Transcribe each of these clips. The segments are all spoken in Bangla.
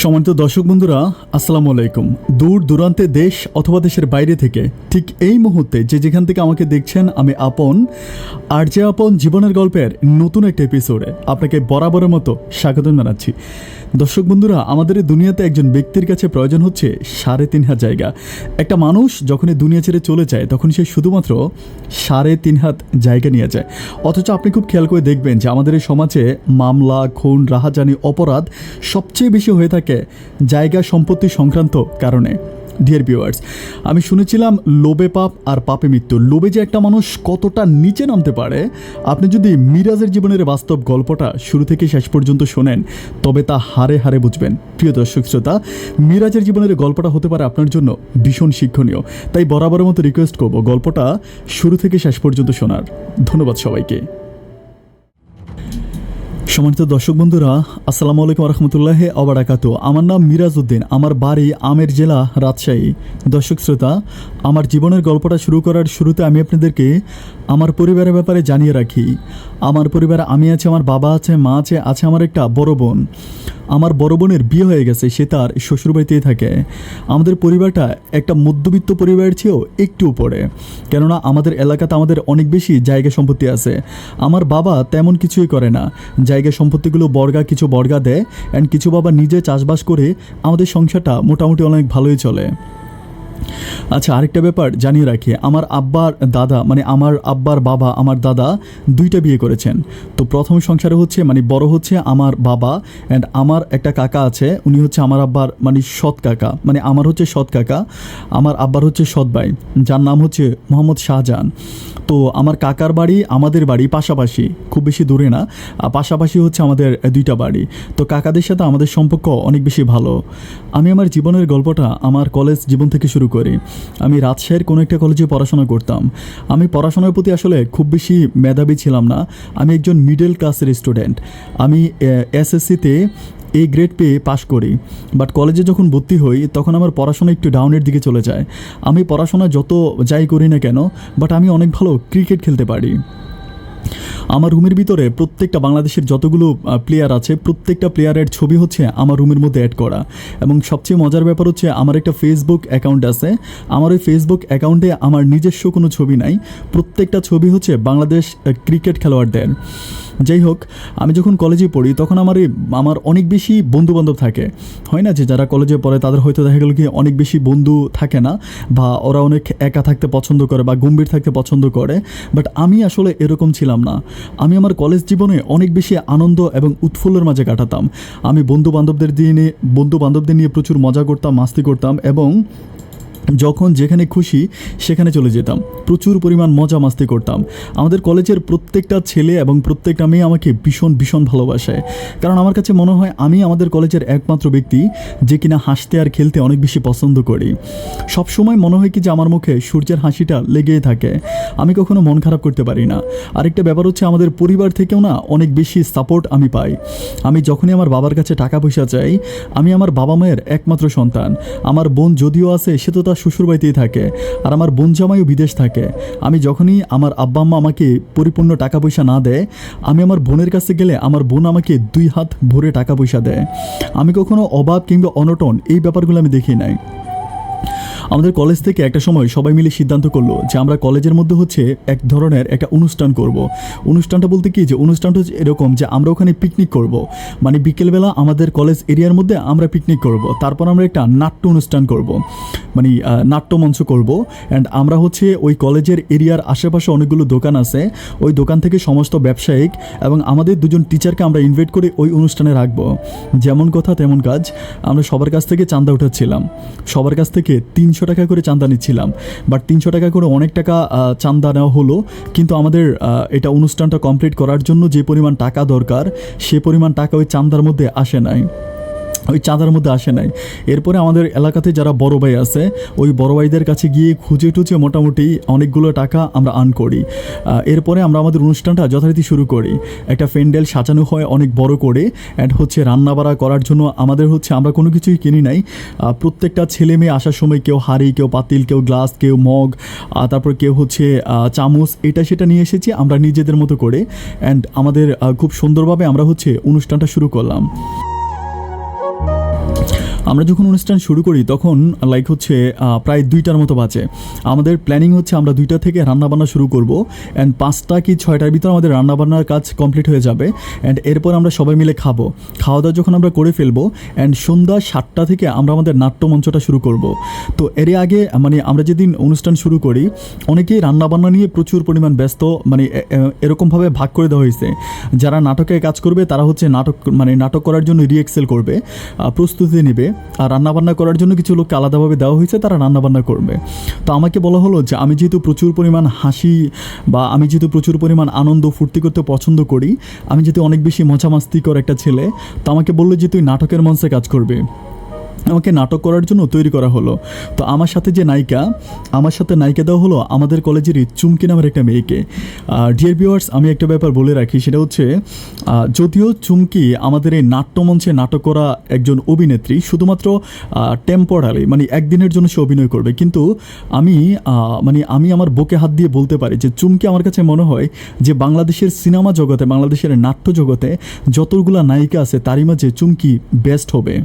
সম্মানিত দর্শক বন্ধুরা, আসসালামু আলাইকুম। দূর দূরান্তে দেশ অথবা দেশের বাইরে থেকে ঠিক এই মুহূর্তে যে যেখান থেকে আমাকে দেখছেন, আমি আপন আর যে আপন জীবনের গল্পের নতুন একটা এপিসোডে আপনাকে বরাবরের মতো স্বাগত জানাচ্ছি। দর্শক বন্ধুরা, আমাদের এই দুনিয়াতে একজন ব্যক্তির কাছে প্রয়োজন হচ্ছে 3.5 হাত জায়গা। একটা মানুষ যখন এই দুনিয়া ছেড়ে চলে যায় তখন সে শুধুমাত্র 3.5 হাত জায়গা নিয়ে যায়। অথচ আপনি খুব খেয়াল করে দেখবেন যে আমাদের এই সমাজে মামলা, খুন, রাহাজানি, অপরাধ সবচেয়ে বেশি হয়ে থাকে জায়গা সম্পত্তি সংক্রান্ত কারণে। ডিয়ার ভিউয়ার্স, আমি শুনেছিলাম লোভে পাপ আর পাপে মৃত্যু। লোভে যে একটা মানুষ কতটা নিচে নামতে পারে, আপনি যদি মিরাজের জীবনের বাস্তব গল্পটা শুরু থেকে শেষ পর্যন্ত শোনেন তবে তা হারে হারে বুঝবেন। প্রিয় দর্শক শ্রোতা, মিরাজের জীবনের গল্পটা হতে পারে আপনার জন্য ভীষণ শিক্ষণীয়। তাই বরাবরের মতো রিকোয়েস্ট করব গল্পটা শুরু থেকে শেষ পর্যন্ত শোনার। ধন্যবাদ সবাইকে। সম্মানিত দর্শক বন্ধুরা, আসসালামু আলাইকুম রহমতুল্লাহ ওবারাকাতু। আমার নাম মিরাজ উদ্দিন, আমার বাড়ি আমের জেলা, রাজশাহী। দর্শক শ্রোতা, আমার জীবনের গল্পটা শুরু করার শুরুতে আমি আপনাদেরকে আমার পরিবারের ব্যাপারে জানিয়ে রাখি। আমার পরিবারে আমি আছে, আমার বাবা আছে, মা আছে, আছে আমার একটা বড় বোন। আমার বড় বোনের বিয়ে হয়ে গেছে, সে তার শ্বশুরবাড়িতেই থাকে। আমাদের পরিবারটা একটা মধ্যবিত্ত পরিবারের চেয়েও একটু উপরে, কেননা আমাদের এলাকাতে আমাদের অনেক বেশি জায়গা সম্পত্তি আছে। আমার বাবা তেমন কিছুই করে না, জায়গা সম্পত্তিগুলো কিছু বর্গা দেয়, অ্যান্ড কিছু বাবা নিজে চাষবাস করে আমাদের সংসারটা মোটামুটি অনেক ভালোই চলে। আচ্ছা, আরেকটা ব্যাপার জানিয়ে রাখি, আমার আব্বার দাদা, মানে আমার আব্বার বাবা, আমার দাদা দুইটা বিয়ে করেছেন। তো প্রথম সংসারে হচ্ছে বড় হচ্ছে আমার বাবা, অ্যান্ড আমার একটা কাকা আছে, উনি হচ্ছে আমার আব্বার সৎ কাকা, আমার হচ্ছে সৎ কাকা, আমার আব্বার হচ্ছে সৎ ভাই, যার নাম হচ্ছে মোহাম্মদ শাহজাহান। তো আমার কাকার বাড়ি আমাদের বাড়ি পাশাপাশি, খুব বেশি দূরে না, পাশাপাশি হচ্ছে আমাদের দুইটা বাড়ি। তো কাকাদের সাথে আমাদের সম্পর্ক অনেক বেশি ভালো। আমি আমার জীবনের গল্পটা আমার কলেজ জীবন থেকে শুরু করি। আমি রাজশাহীর কোনো একটা কলেজে পড়াশোনা করতাম। আমি পড়াশোনার প্রতি আসলে খুব বেশি মেধাবী ছিলাম না, আমি একজন মিডল ক্লাসের স্টুডেন্ট। আমি এসএসসিতে এই গ্রেড পেয়ে পাশ করি, বাট কলেজে যখন ভর্তি হই তখন আমার পড়াশোনা একটু ডাউনের দিকে চলে যায়। আমি পড়াশোনা যত যাই করি না কেন, বাট আমি অনেক ভালো ক্রিকেট খেলতে পারি। আমার রুমের ভিতরে প্রত্যেকটা বাংলাদেশের যতগুলো প্লেয়ার আছে, প্রত্যেকটা প্লেয়ারের ছবি হচ্ছে আমার রুমের মধ্যে অ্যাড করা। এবং সবচেয়ে মজার ব্যাপার হচ্ছে আমার একটা ফেসবুক অ্যাকাউন্ট আছে। আমার ওই ফেসবুক অ্যাকাউন্টে আমার নিজস্ব কোনো ছবি নাই, প্রত্যেকটা ছবি হচ্ছে বাংলাদেশ ক্রিকেট খেলোয়াড়দের। যাই হোক, আমি যখন কলেজে পড়ি তখন আমার অনেক বেশি বন্ধুবান্ধব থাকে। হয় না যে যারা কলেজে পড়ে তাদের হয়তো দেখা গেল কি অনেক বেশি বন্ধু থাকে না, বা ওরা অনেক একা থাকতে পছন্দ করে বা গম্ভীর থাকতে পছন্দ করে। বাট আমি আসলে এরকম ছিলাম না। আমি আমার কলেজ জীবনে অনেক বেশি আনন্দ এবং উৎফুল্লের মাঝে কাটাতাম। আমি বন্ধু বান্ধবদের নিয়ে প্রচুর মজা করতাম, মাস্তি করতাম, এবং যখন যেখানে খুশি সেখানে চলে যেতাম, প্রচুর পরিমাণ মজা মাস্তি করতাম। আমাদের কলেজের প্রত্যেকটা ছেলে এবং প্রত্যেকটা মেয়ে আমাকে ভীষণ ভীষণ ভালোবাসে, কারণ আমার কাছে মনে হয় আমি আমাদের কলেজের একমাত্র ব্যক্তি যে কিনা হাসতে আর খেলতে অনেক বেশি পছন্দ করি। সবসময় মনে হয় কি যে আমার মুখে সূর্যের হাসিটা লেগেই থাকে, আমি কখনো মন খারাপ করতে পারি না। আরেকটা ব্যাপার হচ্ছে আমাদের পরিবার থেকেও না অনেক বেশি সাপোর্ট আমি পাই। আমি যখনই আমার বাবার কাছে টাকা পয়সা চাই, আমি আমার বাবা মায়ের একমাত্র সন্তান। আমার বোন যদিও আছে, সে তো তার শ্বশুরবাড়িতেই থাকে, আর আমার বোন জামাইও বিদেশ থাকে। আমি যখনই আমার আব্বা আম্মা আমাকে পরিপূর্ণ টাকা পয়সা না দেয়, আমি আমার বোনের কাছে গেলে আমার বোন আমাকে 2 হাত ভরে টাকা পয়সা দেয়। আমি কখনো অভাব কিংবা অনটন এই ব্যাপারগুলো আমি দেখি নাই। আমাদের কলেজ থেকে একটা সময় সবাই মিলে সিদ্ধান্ত করলো যে আমরা কলেজের মধ্যে হচ্ছে এক ধরনের একটা অনুষ্ঠান করব। অনুষ্ঠানটা বলতে কি, যে অনুষ্ঠানটা হচ্ছে এরকম যে আমরা ওখানে পিকনিক করব, বিকেলবেলা আমাদের কলেজ এরিয়ার মধ্যে আমরা পিকনিক করব, তারপর আমরা একটা নাট্য অনুষ্ঠান করব, নাট্যমঞ্চ করব। অ্যান্ড আমরা হচ্ছে ওই কলেজের এরিয়ার আশেপাশে অনেকগুলো দোকান আছে, ওই দোকান থেকে সমস্ত ব্যবসায়িক এবং আমাদের 2জন টিচারকে আমরা ইনভাইট করে ওই অনুষ্ঠানে রাখবো। যেমন কথা তেমন কাজ, আমরা সবার কাছ থেকে চাঁদা উঠাচ্ছিলাম, সবার কাছ থেকে 300 টাকা করে চাঁদা নিচ্ছিলাম। বাট 300 টাকা করে অনেক টাকা চাঁদা নেওয়া হলো, কিন্তু আমাদের এটা অনুষ্ঠানটা কমপ্লিট করার জন্য যে পরিমাণ টাকা দরকার সে পরিমাণ টাকা ওই চাঁদার মধ্যে আসে নাই। এরপরে আমাদের এলাকাতে যারা বড় ভাই আছে, ওই বড় ভাইদের কাছে গিয়ে খুঁজে টুচে মোটামুটি অনেকগুলো টাকা আমরা আর্ন করি। এরপরে আমরা আমাদের অনুষ্ঠানটা যথারীতি শুরু করি। একটা প্যান্ডেল সাজানো হয় অনেক বড় করে, অ্যান্ড হচ্ছে রান্নাবাড়া করার জন্য আমরা কোনো কিছুই কিনি নাই। প্রত্যেকটা ছেলে মেয়ে আসার সময় কেউ হাঁড়ি, কেউ পাতিল, কেউ গ্লাস, কেউ মগ, তারপর কেউ হচ্ছে চামচ, এটা সেটা নিয়ে এসেছি আমরা নিজেদের মতো করে। অ্যান্ড আমাদের খুব সুন্দরভাবে আমরা হচ্ছে অনুষ্ঠানটা শুরু করলাম। আমরা যখন অনুষ্ঠান শুরু করি তখন লাইক হচ্ছে প্রায় 2টার মতো বাজে। আমাদের প্ল্যানিং হচ্ছে আমরা 2টা থেকে রান্নাবান্না শুরু করব অ্যান্ড 5টা কি 6টার ভিতর আমাদের রান্নাবান্নার কাজ কমপ্লিট হয়ে যাবে অ্যান্ড এরপর আমরা সবাই মিলে খাবো। খাওয়া দাওয়া যখন আমরা করে ফেলবো অ্যান্ড সন্ধ্যা 7টা থেকে আমরা আমাদের নাট্যমঞ্চটা শুরু করব। তো এর আগে মানে আমরা যেদিন অনুষ্ঠান শুরু করি অনেকেই রান্নাবান্না নিয়ে প্রচুর পরিমাণ ব্যস্ত, মানে এরকমভাবে ভাগ করে দেওয়া হয়েছে। যারা নাটকে কাজ করবে তারা হচ্ছে নাটক করার জন্য রিএক্সেল করবে, প্রস্তুতি নেবে, আর রান্নাবান্না করার জন্য কিছু লোককে আলাদাভাবে দেওয়া হয়েছে, তারা রান্নাবান্না করবে। তো আমাকে বলা হলো যে আমি যেহেতু প্রচুর পরিমাণ হাসি বা আমি যেহেতু প্রচুর পরিমাণ আনন্দ ফুর্তি করতে পছন্দ করি, আমি যেহেতু অনেক বেশি মজা মাস্তিকর একটা ছেলে, তো আমাকে বললো যে তুই নাটকের মঞ্চে কাজ করবে। আমাকে নাটক করার জন্য তৈরি করা হলো। তো আমার সাথে নায়িকা দেওয়া হলো আমাদের কলেজেরই চুমকি নামের একটা মেয়েকে। ডিয়ার ভিউয়ার্স, আমি একটা ব্যাপার বলে রাখি, সেটা হচ্ছে যদিও চুমকি আমাদের এই নাট্যমঞ্চে নাটক করা একজন অভিনেত্রী, শুধুমাত্র টেম্পোরারি মানে একদিনের জন্য সে অভিনয় করবে, কিন্তু আমি আমার বুকে হাত দিয়ে বলতে পারি যে চুমকি আমার কাছে মনে হয় যে বাংলাদেশের সিনেমা জগতে, বাংলাদেশের নাট্য জগতে যতগুলা নায়িকা আছে তারই মাঝে চুমকি বেস্ট হবে।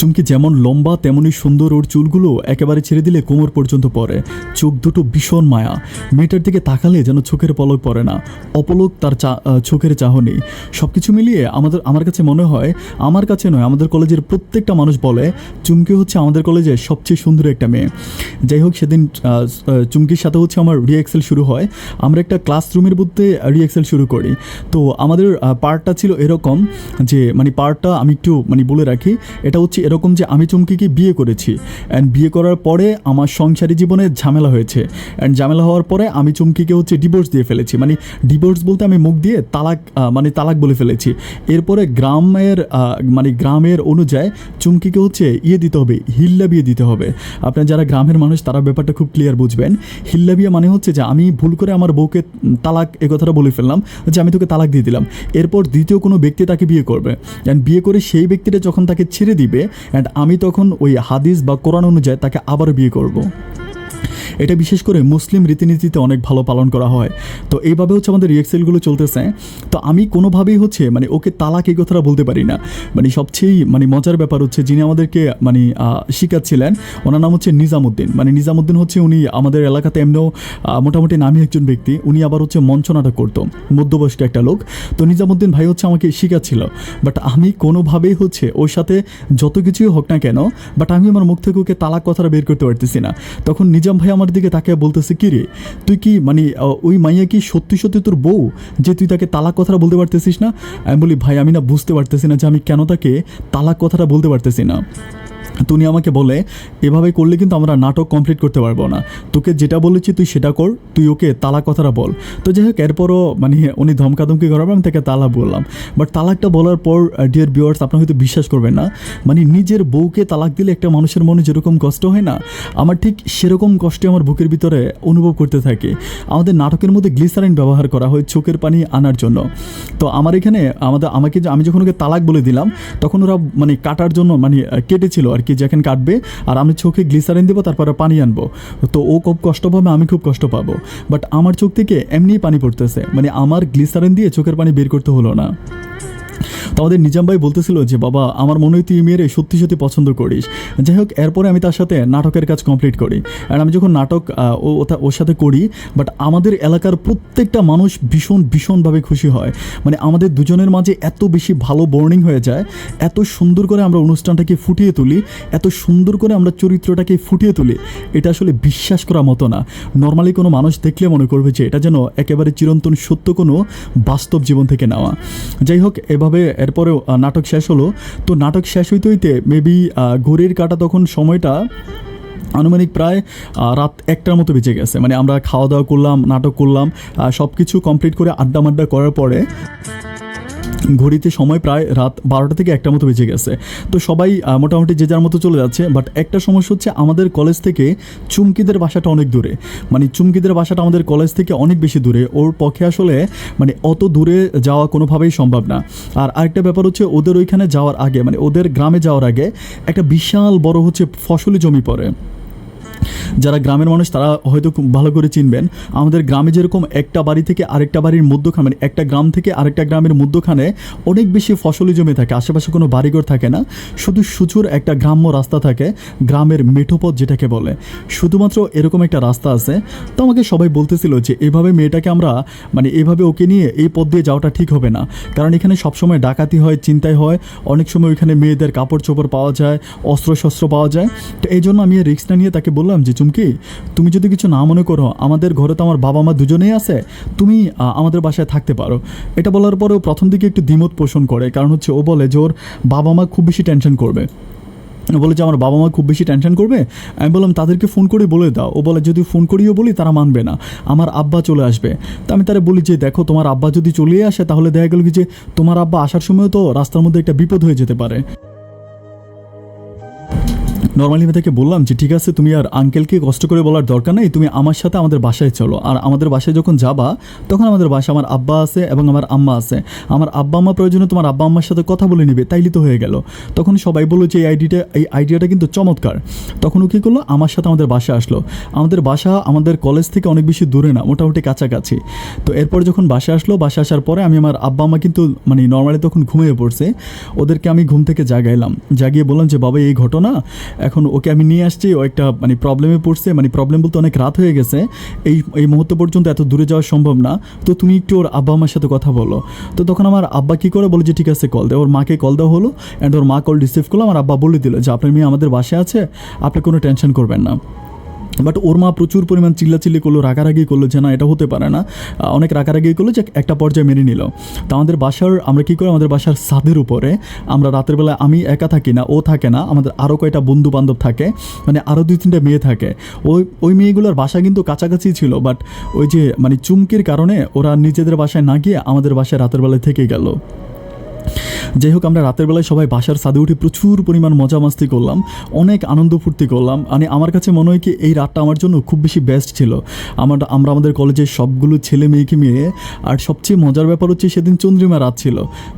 চুমকি যেমন লম্বা তেমনই সুন্দর, ওর চুলগুলো একেবারে ছেড়ে দিলে কোমর পর্যন্ত পড়ে, চোখ দুটো ভীষণ মায়া, মেয়েটার দিকে তাকালে যেন চোখের পলক পড়ে না, অপলক তার চোখের চাহনি। সব কিছু মিলিয়ে আমার কাছে মনে হয়, আমার কাছে নয় আমাদের কলেজের প্রত্যেকটা মানুষ বলে চুমকি হচ্ছে আমাদের কলেজের সবচেয়ে সুন্দর একটা মেয়ে। যাই হোক, সেদিন চুমকির সাথে হচ্ছে আমার রিএক্সেল শুরু হয়। আমরা একটা ক্লাসরুমের মধ্যে রিএক্সেল শুরু করি। তো আমাদের পার্টটা ছিল এরকম যে পার্টটা আমি একটু বলে রাখি, এটা হচ্ছে এরকম যে আমি চুমকিকে বিয়ে করেছি অ্যান্ড বিয়ে করার পরে আমার সংসারী জীবনে ঝামেলা হয়েছে অ্যান্ড ঝামেলা হওয়ার পরে আমি চুমকিকে হচ্ছে ডিভোর্স দিয়ে ফেলেছি। ডিভোর্স বলতে আমি মুখ দিয়ে তালাক বলে ফেলেছি। এরপরে গ্রামের অনুযায়ী চুমকিকে হচ্ছে দিতে হবে, হিল্লা বিয়ে দিতে হবে। আপনার যারা গ্রামের মানুষ তারা ব্যাপারটা খুব ক্লিয়ার বুঝবেন। হিল্লা বিয়ে মানে হচ্ছে যে আমি ভুল করে আমার বউকে তালাক এ কথাটা বলে ফেললাম যে আমি তোকে তালাক দিয়ে দিলাম, এরপর দ্বিতীয় কোনো ব্যক্তি তাকে বিয়ে করবে অ্যান্ড বিয়ে করে সেই ব্যক্তিটা যখন তাকে ছেড়ে দিবে অ্যান্ড আমি তখন ওই হাদিস বা কোরআন অনুযায়ী তাকে আবার বিয়ে করব। এটা বিশেষ করে মুসলিম রীতিনীতিতে অনেক ভালো পালন করা হয়। তো এইভাবে হচ্ছে আমাদের রিএক্সেলগুলো চলতেছে। তো আমি কোনোভাবেই হচ্ছে ওকে তালাক এই কথাটা বলতে পারি না। সবচেয়ে মজার ব্যাপার হচ্ছে যিনি আমাদেরকে শিখাচ্ছিলেন ওনার নাম হচ্ছে নিজামুদ্দিন। নিজামুদ্দিন হচ্ছে উনি আমাদের এলাকাতে এমনিও মোটামুটি নামী একজন ব্যক্তি। উনি আবার হচ্ছে মঞ্চ নাটক করতো, মধ্যবয়স্ক একটা লোক। তো নিজামুদ্দিন ভাই হচ্ছে আমাকে শিখাচ্ছিল, বাট আমি কোনোভাবেই হচ্ছে ওর সাথে যত কিছুই হোক না কেন, বাট আমি আমার মুখ থেকে ওকে তালাক কথাটা বের করতে পারতেছি না। তখন নিজাম ভাই আমার দিকে তাকে বলতেছে, কি রে তুই কি ওই মাইয়া কি সত্যি সত্যি তোর বউ, যে তুই তাকে তালাক কথাটা বলতে পারতেছিস না? আমি বলি, ভাই আমি না বুঝতে পারতেছি না যে আমি কেন তাকে তালাক কথাটা বলতে পারতেছি না। তুমি আমাকে বলে এভাবে করলে কিন্তু আমরা নাটক কমপ্লিট করতে পারবো না, তোকে যেটা বলেছি তুই সেটা কর, তুই ওকে তালাক কথাটা বল। তো যাই হোক, এরপরও উনি ধমকাধমকি করার আমি তাকে তালাক বললাম। বাট তালাকটা বলার পর ডিয়ার ভিউয়ার্স, আপনারা হয়তো বিশ্বাস করবেন না, নিজের বউকে তালাক দিলে একটা মানুষের মনে যেরকম কষ্ট হয় না, আমার ঠিক সেরকম কষ্টে আমার বুকের ভিতরে অনুভব করতে থাকে। আমাদের নাটকের মধ্যে গ্লিসারিন ব্যবহার করা হয় চোখের পানি আনার জন্য। তো আমার এখানে আমি যখন ওকে তালাক বলে দিলাম তখন ওরা কাটার জন্য কেটেছিল আর কি, যেখানে কাটবে, আর আমি চোখে গ্লিসারিন দেবো, তারপরে পানি আনবো। তো ও খুব কষ্ট পাবে, আমি খুব কষ্ট পাবো, বাট আমার চোখ থেকে এমনিই পানি পড়তেছে, আমার গ্লিসারিন দিয়ে চোখের পানি বের করতে হলো না। তো আমাদের নিজাম ভাই বলতেছিল যে বাবা আমার মনে হয় তুই মেয়েরে সত্যি সত্যি পছন্দ করিস। যাই হোক, এরপরে আমি তার সাথে নাটকের কাজ কমপ্লিট করি। আর আমি যখন নাটক ওর সাথে করি, বাট আমাদের এলাকার প্রত্যেকটা মানুষ ভীষণভাবে খুশি হয়। আমাদের দুজনের মাঝে এত বেশি ভালো বর্নিং হয়ে যায়, এত সুন্দর করে আমরা অনুষ্ঠানটাকে ফুটিয়ে তুলি, এত সুন্দর করে আমরা চরিত্রটাকে ফুটিয়ে তুলি, এটা আসলে বিশ্বাস করার মতো না। নর্মালি কোনো মানুষ দেখলে মনে করবে যে এটা যেন একেবারে চিরন্তন সত্য কোনো বাস্তব জীবন থেকে নেওয়া। যাই হোক, এভাবে এরপরেও নাটক শেষ হলো। তো নাটক শেষ হইতে মেবি ঘড়ির কাঁটা তখন সময়টা আনুমানিক প্রায় রাত 1টার মতো বেজে গেছে। আমরা খাওয়া দাওয়া করলাম, নাটক করলাম, সব কিছু কমপ্লিট করে আড্ডা করার পরে ঘড়িতে সময় প্রায় রাত 12টা থেকে 1টার মতো বেজে গেছে। তো সবাই মোটামুটি যে যার মতো চলে যাচ্ছে। বাট একটা সমস্যা হচ্ছে, আমাদের কলেজ থেকে চুমকিদের বাসাটা অনেক দূরে। চুমকিদের বাসাটা আমাদের কলেজ থেকে অনেক বেশি দূরে, ওর পক্ষে আসলে অত দূরে যাওয়া কোনোভাবেই সম্ভব না। আর আরেকটা ব্যাপার হচ্ছে, ওদের ওইখানে যাওয়ার আগে ওদের গ্রামে যাওয়ার আগে একটা বিশাল বড় হচ্ছে ফসলি জমি পড়ে। যারা গ্রামের মানুষ তারা হয়তো খুব ভালো করে চিনবেন। আমাদের গ্রামে যেরকম একটা বাড়ি থেকে আরেকটা বাড়ির মধ্যখানে, মানে একটা গ্রাম থেকে আরেকটা গ্রামের মধ্যখানে অনেক বেশি ফসলি জমি থাকে, আশেপাশে কোনো বাড়িঘর থাকে না, শুধু সুচুর একটা গ্রাম্য রাস্তা থাকে, গ্রামের মেঠোপথ যেটাকে বলে, শুধুমাত্র এরকম একটা রাস্তা আছে। তো আমাকে সবাই বলতেছিল যে এভাবে মেয়েটাকে আমরা, মানে এভাবে ওকে নিয়ে এই পথ দিয়ে যাওয়াটা ঠিক হবে না, কারণ এখানে সবসময় ডাকাতি হয়, চিন্তাই হয়, অনেক সময় ওইখানে মেয়েদের কাপড় চোপড় পাওয়া যায়, অস্ত্রশস্ত্র পাওয়া যায়। তো এই জন্য আমি রিস্কটা নিয়ে তাকে বললাম যে চুমকি, তুমি যদি কিছু না মনে করো, আমাদের ঘরে তো আমার বাবা মা দুজনেই আছে, তুমি আমাদের বাসায় থাকতে পারো। এটা বলার পরেও প্রথম দিকে একটু দ্বিমত পোষণ করে, কারণ হচ্ছে ও বলে যে ওর বাবা মা খুব বেশি টেনশন করবে। ও বলে যে আমার বাবা মা খুব বেশি টেনশন করবে। আমি বললাম তাদেরকে ফোন করে বলে দাও। ও বলে যদি ফোন করিও বলি তারা মানবে না, আমার আব্বা চলে আসবে। তো আমি তারা বলি যে দেখো, তোমার আব্বা যদি চলে আসে তাহলে দেখা গেল কি যে তোমার আব্বা আসার সময় তো রাস্তার মধ্যে একটা বিপদ হয়ে যেতে পারে। নর্মালি আমি তাকে বললাম যে ঠিক আছে, তুমি আর আঙ্কেলকে কষ্ট করে বলার দরকার নেই, তুমি আমার সাথে আমাদের বাসায় চলো। আর আমাদের বাসায় যখন যাবা তখন আমাদের বাসায় আমার আব্বা আছে এবং আমার আম্মা আছে, আমার আব্বা আম্মা প্রয়োজনে তোমার আব্বা আম্মার সাথে কথা বলে নিবে, তাইলে তো হয়ে গেল। তখন সবাই বললো যে এই আইডিয়াটা কিন্তু চমৎকার। তখন ও কী করলো, আমার সাথে আমাদের বাসায় আসলো। আমাদের বাসা আমাদের কলেজ থেকে অনেক বেশি দূরে না, মোটামুটি কাছাকাছি। তো এরপর যখন বাসায় আসলো, বাসায় আসার পরে আমি আমার আব্বা আম্মা কিন্তু মানে নর্মালি তখন ঘুমিয়ে পড়ছে, ওদেরকে আমি ঘুম থেকে জাগাইলাম, জাগিয়ে বললাম যে বাবা এই ঘটনা, এখন ওকে আমি নিয়ে আসছি, ও একটা মানে প্রবলেমে পড়ছে, মানে প্রবলেম বলতে অনেক রাত হয়ে গেছে, এই মুহূর্ত পর্যন্ত এত দূরে যাওয়া সম্ভব না, তো তুমি একটু ওর আব্বা আমার সাথে কথা বলো। তো তখন আমার আব্বা কী করে বলে যে ঠিক আছে কল দেয়, ওর মাকে কল দেওয়া হলো, অ্যান্ড ওর মা কল রিসিভ করলো। আমার আব্বা বলে দিল যে আপনার মেয়ে আমাদের বাসায় আছে, আপনি কোনো টেনশন করবেন না। বাট ওর মা প্রচুর পরিমাণ চিল্লাচিল্লি করলো, রাগারাগি করলো যে না এটা হতে পারে না, অনেক রাগারাগি করলো, যে একটা পর্যায়ে মেনে নিল। তো আমাদের বাসার আমরা কী করি, আমাদের বাসার ছাদের উপরে আমরা রাতের বেলা, আমি একা থাকি না, ও থাকে না, আমাদের আরও কয়টা বন্ধু বান্ধব থাকে, মানে আরও 2-3টা মেয়ে থাকে। ওই মেয়েগুলোর বাসা কিন্তু কাছাকাছি ছিল, বাট ওই যে মানে চুমকির কারণে ওরা নিজেদের বাসায় না গিয়ে আমাদের বাসায় রাতের বেলায় থেকে গেল। যাই হোক, আমরা রাতের বেলায় সবাই বাসার ছাদে উঠে প্রচুর পরিমাণ মজা মাস্তি করলাম, অনেক আনন্দ ফুর্তি করলাম। মানে আমার কাছে মনে হয় কি এই রাতটা আমার জন্য খুব বেশি বেস্ট ছিল। আমরা আমাদের কলেজের সবগুলো ছেলে মেয়েকে মিলে, আর সবচেয়ে মজার ব্যাপার হচ্ছে সেদিন চন্দ্রিমা রাত ছিল।